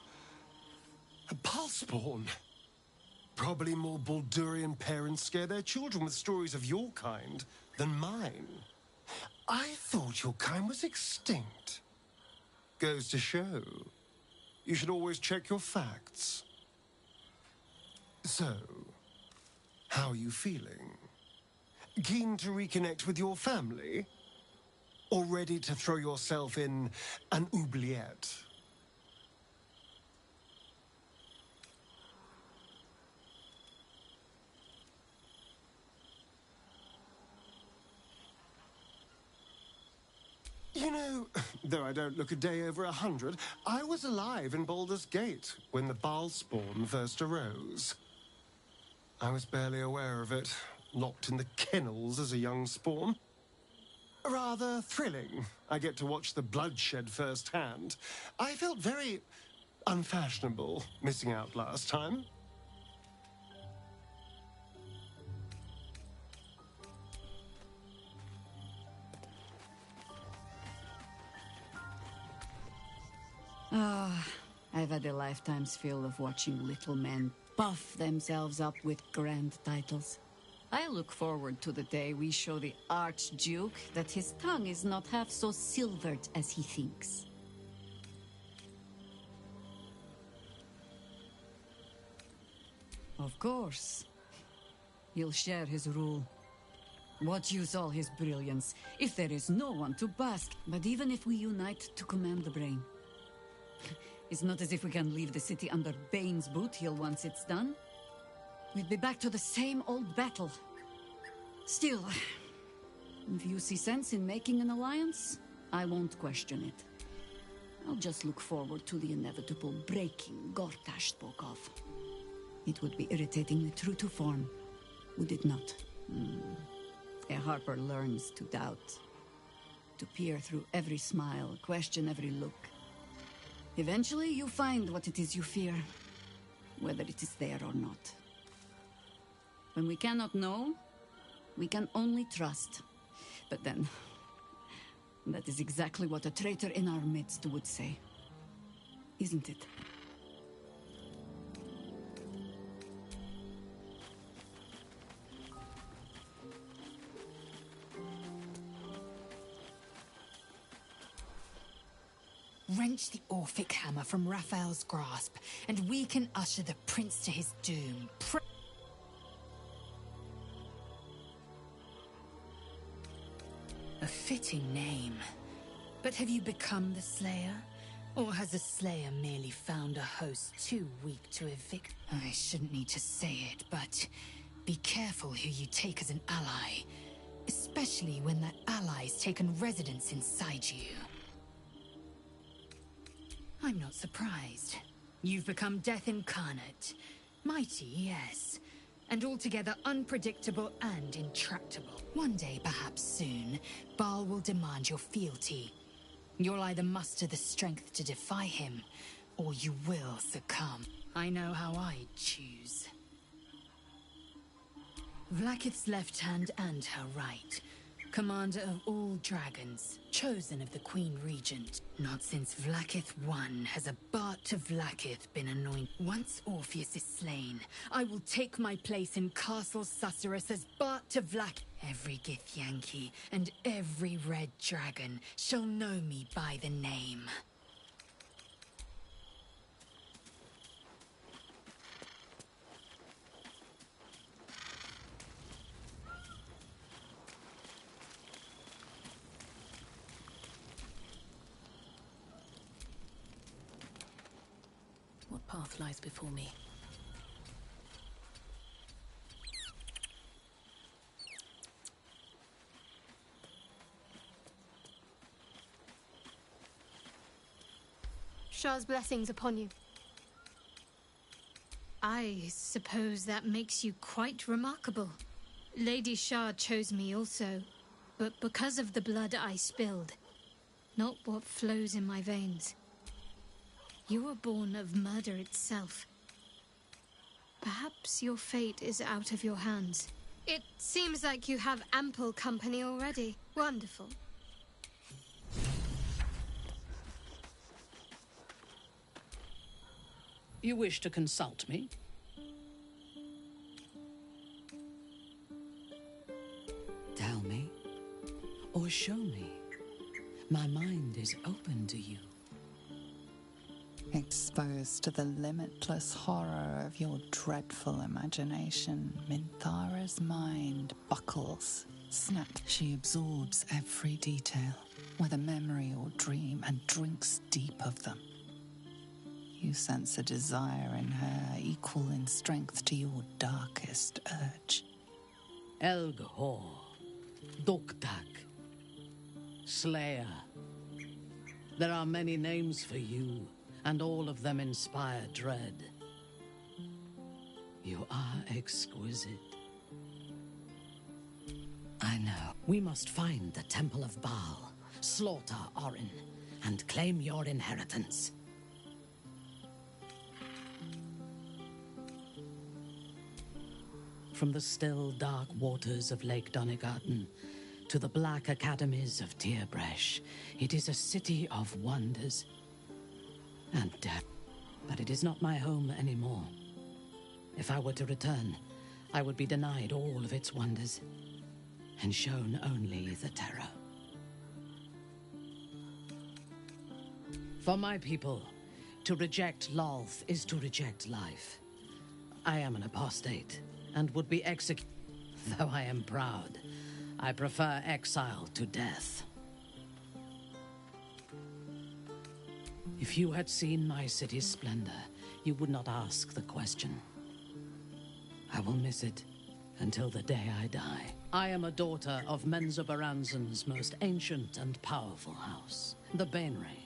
[SPEAKER 10] A Balspawn! Probably more Baldurian parents scare their children with stories of your kind than mine. I thought your kind was extinct. Goes to show. You should always check your facts. So, how are you feeling? Keen to reconnect with your family? Or ready to throw yourself in an oubliette? You know, though I don't look a day over 100, I was alive in Baldur's Gate when the Balspawn first arose. I was barely aware of it, locked in the kennels as a young spawn. Rather thrilling. I get to watch the bloodshed firsthand. I felt very unfashionable missing out last time.
[SPEAKER 7] I've had a lifetime's fill of watching little men puff themselves up with grand titles. I look forward to the day we show the Archduke that his tongue is not half so silvered as he thinks. Of course. He'll share his rule. What use all his brilliance if there is no one to bask? But even if we unite to command the brain, it's not as if we can leave the city under Bane's boot heel once it's done. We'd be back to the same old battle. Still, if you see sense in making an alliance, I won't question it. I'll just look forward to the inevitable breaking Gortash spoke of. It would be irritatingly true to form, would it not? A Harper learns to doubt, to peer through every smile, question every look. Eventually, you find what it is you fear, whether it is there or not. When we cannot know, we can only trust. But then, that is exactly what a traitor in our midst would say. Isn't it?
[SPEAKER 12] Wrench the Orphic hammer from Raphael's grasp, and we can usher the prince to his doom. A fitting name. But have you become the Slayer? Or has the Slayer merely found a host too weak to evict? I shouldn't need to say it, but be careful who you take as an ally. Especially when that ally's taken residence inside you. I'm not surprised. You've become death incarnate. Mighty, yes. And altogether unpredictable and intractable. One day, perhaps soon, Baal will demand your fealty. You'll either muster the strength to defy him, or you will succumb. I know how I'd choose. Vlaakith's left hand and her right. Commander of all dragons, chosen of the Queen Regent. Not since Vlaakith I has a Bart of Vlaakith been anointed. Once Orpheus is slain, I will take my place in Castle Susurrus as Bart of Vlaakith. Every Githyanki and every red dragon shall know me by the name.
[SPEAKER 2] What path lies before me?
[SPEAKER 16] Shah's blessings upon you. I suppose that makes you quite remarkable. Lady Shah chose me also, but because of the blood I spilled, not what flows in my veins. You were born of murder itself. Perhaps your fate is out of your hands. It seems like you have ample company already. Wonderful.
[SPEAKER 19] You wish to consult me? Tell me, or show me. My mind is open to you.
[SPEAKER 25] Exposed to the limitless horror of your dreadful imagination, Minthara's mind buckles. Snap. She absorbs every detail, whether memory or dream, and drinks deep of them. You sense a desire in her equal in strength to your darkest urge.
[SPEAKER 19] Elgor, Doktak, Slayer. There are many names for you, and all of them inspire dread. You are exquisite. I know. We must find the Temple of Baal, slaughter Orin, and claim your inheritance. From the still, dark waters of Lake Donegarten to the black academies of Tierbresh, it is a city of wonders and death. But it is not my home anymore. If I were to return, I would be denied all of its wonders and shown only the terror. For my people, to reject Lolth is to reject life. I am an apostate and would be executed. Though I am proud, I prefer exile to death. If you had seen my city's splendor, you would not ask the question. I will miss it until the day I die. I am a daughter of Menzoberranzan's most ancient and powerful house, the Bainray.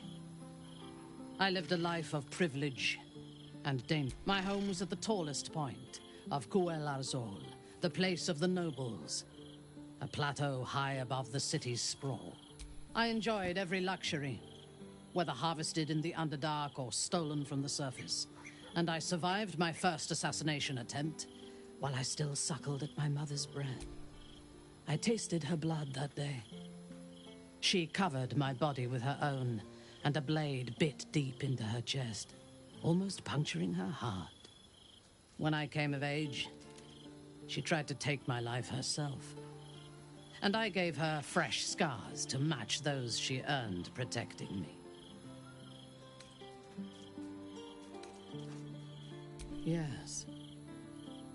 [SPEAKER 19] I lived a life of privilege and danger. My home was at the tallest point of Kuel Arzol, the place of the nobles, a plateau high above the city's sprawl. I enjoyed every luxury, whether harvested in the Underdark or stolen from the surface, and I survived my first assassination attempt while I still suckled at my mother's breast. I tasted her blood that day. She covered my body with her own, and a blade bit deep into her chest, almost puncturing her heart. When I came of age, she tried to take my life herself, and I gave her fresh scars to match those she earned protecting me. Yes.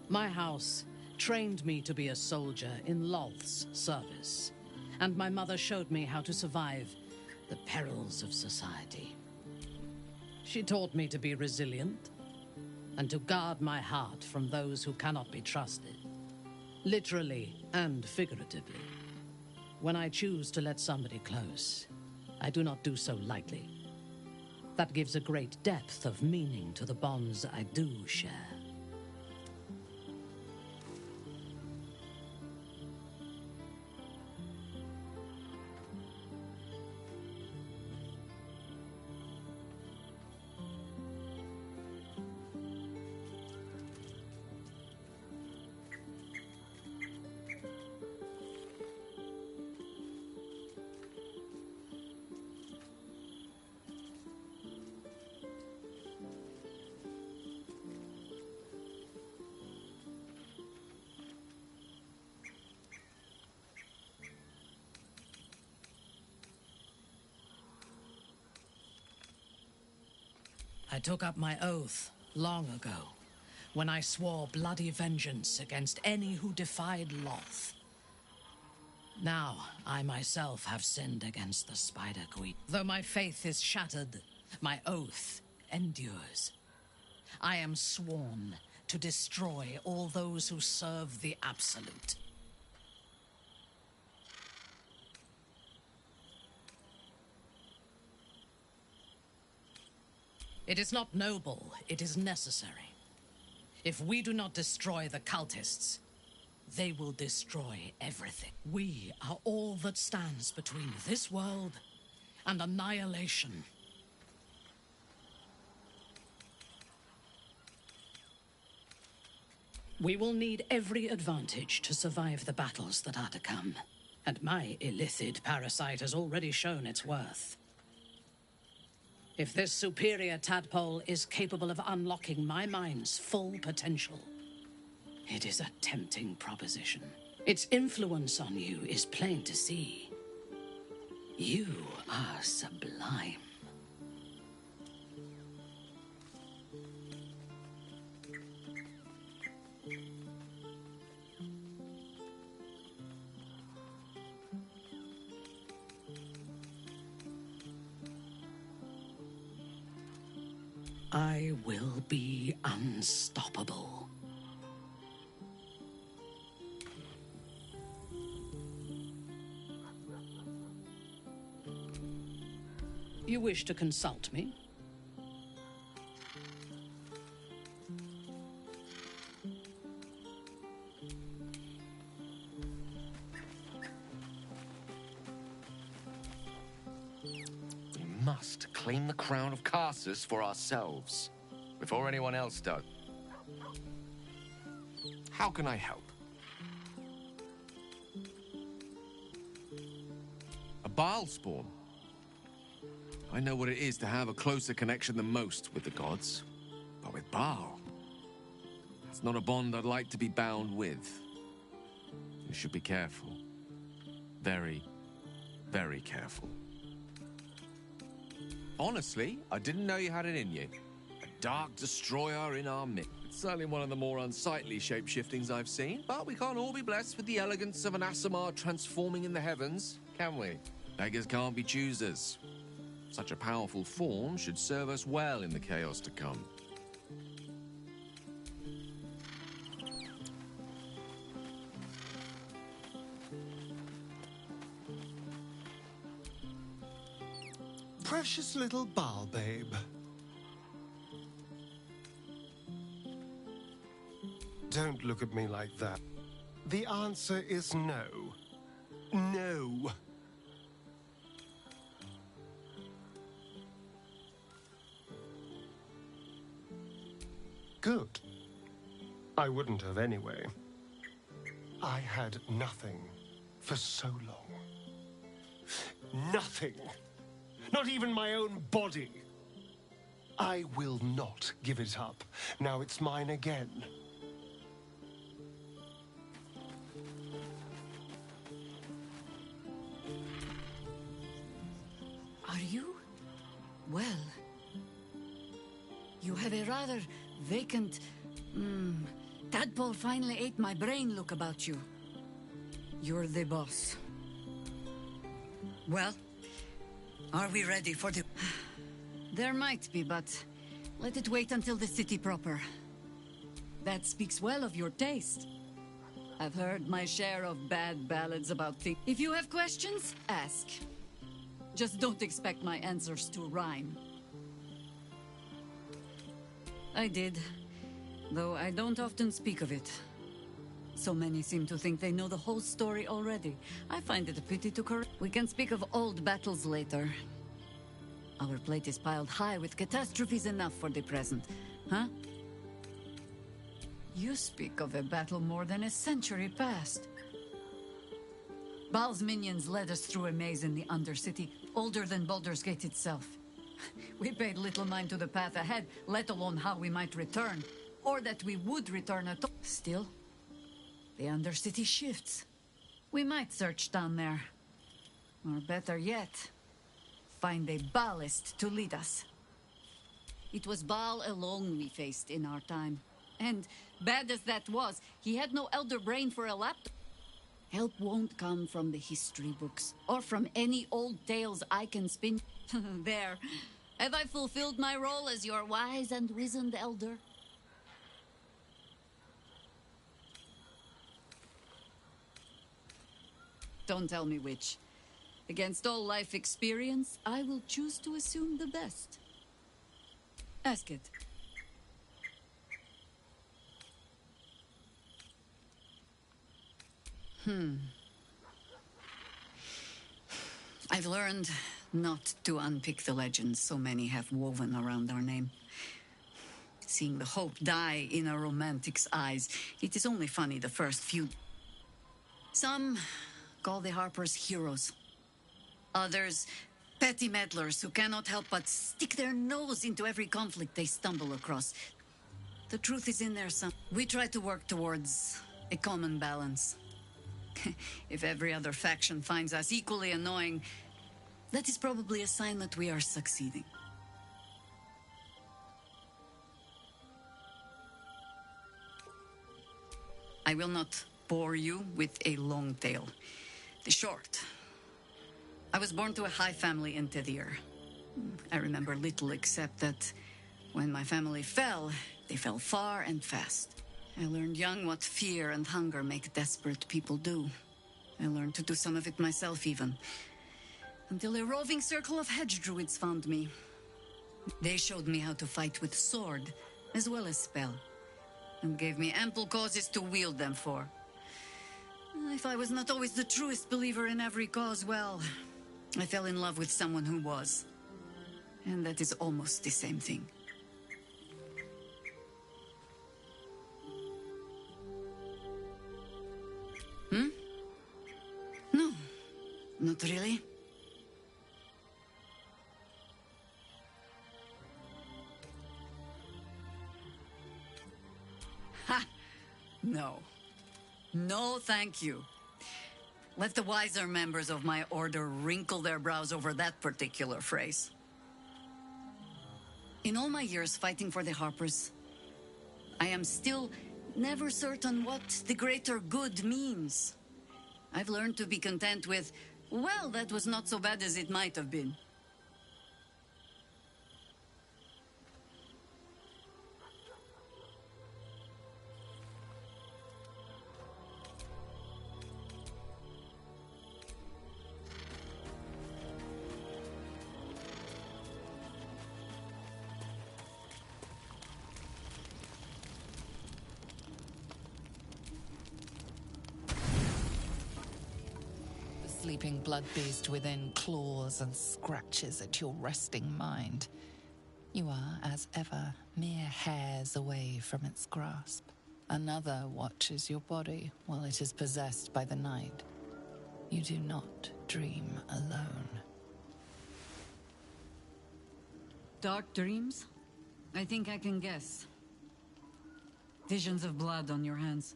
[SPEAKER 19] My house trained me to be a soldier in Lolth's service, and my mother showed me how to survive the perils of society. She taught me to be resilient and to guard my heart from those who cannot be trusted, literally and figuratively. When I choose to let somebody close, I do not do so lightly. That gives a great depth of meaning to the bonds I do share. I took up my oath long ago, when I swore bloody vengeance against any who defied Lolth. Now, I myself have sinned against the Spider Queen. Though my faith is shattered, my oath endures. I am sworn to destroy all those who serve the Absolute. It is not noble, it is necessary. If we do not destroy the cultists, they will destroy everything. We are all that stands between this world and annihilation. We will need every advantage to survive the battles that are to come. And my illithid parasite has already shown its worth. If this superior tadpole is capable of unlocking my mind's full potential, it is a tempting proposition. Its influence on you is plain to see. You are sublime. I will be unstoppable. You wish to consult me?
[SPEAKER 1] We must claim the crown of Karsus for ourselves, before anyone else does. How can I help?
[SPEAKER 18] A Baal spawn? I know what it is to have a closer connection than most with the gods. But with Baal, it's not a bond I'd like to be bound with. You should be careful. Very, very careful. Honestly, I didn't know you had it in you. A dark destroyer in our midst. It's certainly one of the more unsightly shape-shiftings I've seen, but we can't all be blessed with the elegance of an Aasimar transforming in the heavens, can we? Beggars can't be choosers. Such a powerful form should serve us well in the chaos to come.
[SPEAKER 10] Precious little Baal babe. Don't look at me like that. The answer is no. No. Good. I wouldn't have anyway. I had nothing for so long. Nothing. Not even my own body. I will not give it up. Now it's mine again.
[SPEAKER 7] Are you? Well, you have a rather vacant, tadpole finally ate my brain look about you. You're the boss. Well, are we ready for the... There might be, but let it wait until the city proper. That speaks well of your taste. I've heard my share of bad ballads about things. If you have questions, ask. Just don't expect my answers to rhyme. I did, though I don't often speak of it. So many seem to think they know the whole story already. I find it a pity to correct. We can speak of old battles later. Our plate is piled high with catastrophes enough for the present, huh? You speak of a battle more than a century past. Baal's minions led us through a maze in the Undercity, older than Baldur's Gate itself. We paid little mind to the path ahead, let alone how we might return, or that we would return at all. Still, the Undercity shifts. We might search down there. Or better yet, find a Baalist to lead us. It was Baal alone we faced in our time. And, bad as that was, he had no elder brain for a laptop. Help won't come from the history books, or from any old tales I can spin. There. Have I fulfilled my role as your wise and wizened elder? Don't tell me which. Against all life experience, I will choose to assume the best. Ask it. I've learned not to unpick the legends so many have woven around our name. Seeing the hope die in a romantic's eyes, it is only funny the first few. Some call the Harpers heroes. Others, petty meddlers who cannot help but stick their nose into every conflict they stumble across. The truth is in there some. We try to work towards a common balance. If every other faction finds us equally annoying, that is probably a sign that we are succeeding. I will not bore you with a long tale. The short. I was born to a high family in Tithir. I remember little except that when my family fell, they fell far and fast. I learned young what fear and hunger make desperate people do. I learned to do some of it myself even. Until a roving circle of hedge druids found me. They showed me how to fight with sword, as well as spell, and gave me ample causes to wield them for. If I was not always the truest believer in every cause, well, I fell in love with someone who was. And that is almost the same thing. No, not really. Ha! No. No, thank you. Let the wiser members of my order wrinkle their brows over that particular phrase. In all my years fighting for the Harpers, I am still never certain what the greater good means. I've learned to be content with, well, that was not so bad as it might have been.
[SPEAKER 25] Sleeping blood beast within claws and scratches at your resting mind. You are, as ever, mere hairs away from its grasp. Another watches your body while it is possessed by the night. You do not dream alone.
[SPEAKER 7] Dark dreams? I think I can guess. Visions of blood on your hands.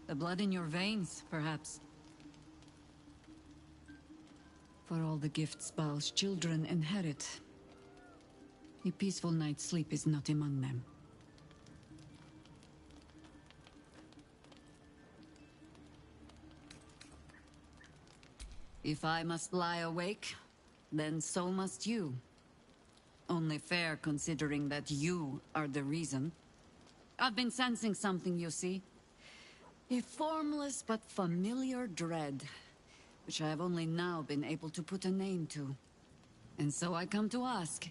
[SPEAKER 7] The blood in your veins, perhaps. For all the gifts Baal's children inherit, a peaceful night's sleep is not among them. If I must lie awake, then so must you. Only fair considering that you are the reason. I've been sensing something, you see. A formless but familiar dread, which I have only now been able to put a name to. And so I come to ask,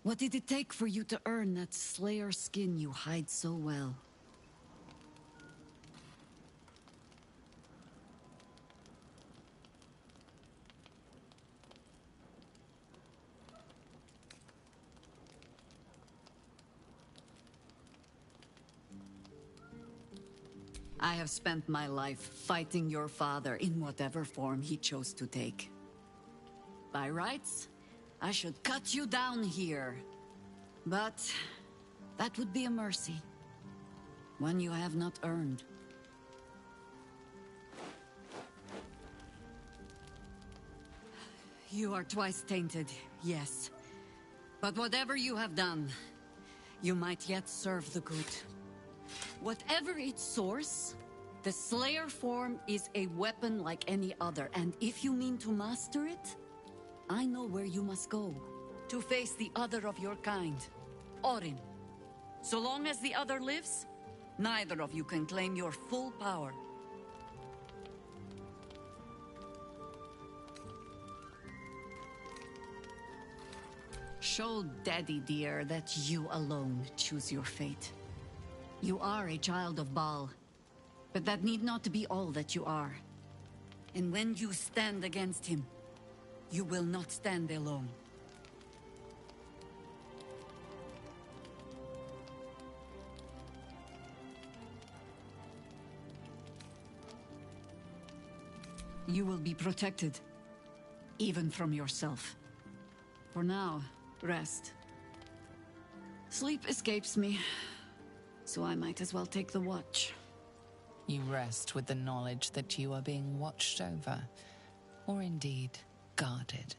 [SPEAKER 7] what did it take for you to earn that Slayer skin you hide so well? I have spent my life fighting your father in whatever form he chose to take. By rights, I should cut you down here. But that would be a mercy. One you have not earned. You are twice tainted, yes. But whatever you have done, you might yet serve the good. Whatever its source, the Slayer form is a weapon like any other, and if you mean to master it, I know where you must go. To face the other of your kind, Orin. So long as the other lives, neither of you can claim your full power. Show Daddy dear that you alone choose your fate. You are a child of Baal, but that need not be all that you are. And when you stand against him, you will not stand alone. You will be protected, even from yourself. For now, rest. Sleep escapes me, so I might as well take the watch.
[SPEAKER 25] You rest with the knowledge that you are being watched over, or indeed, guarded.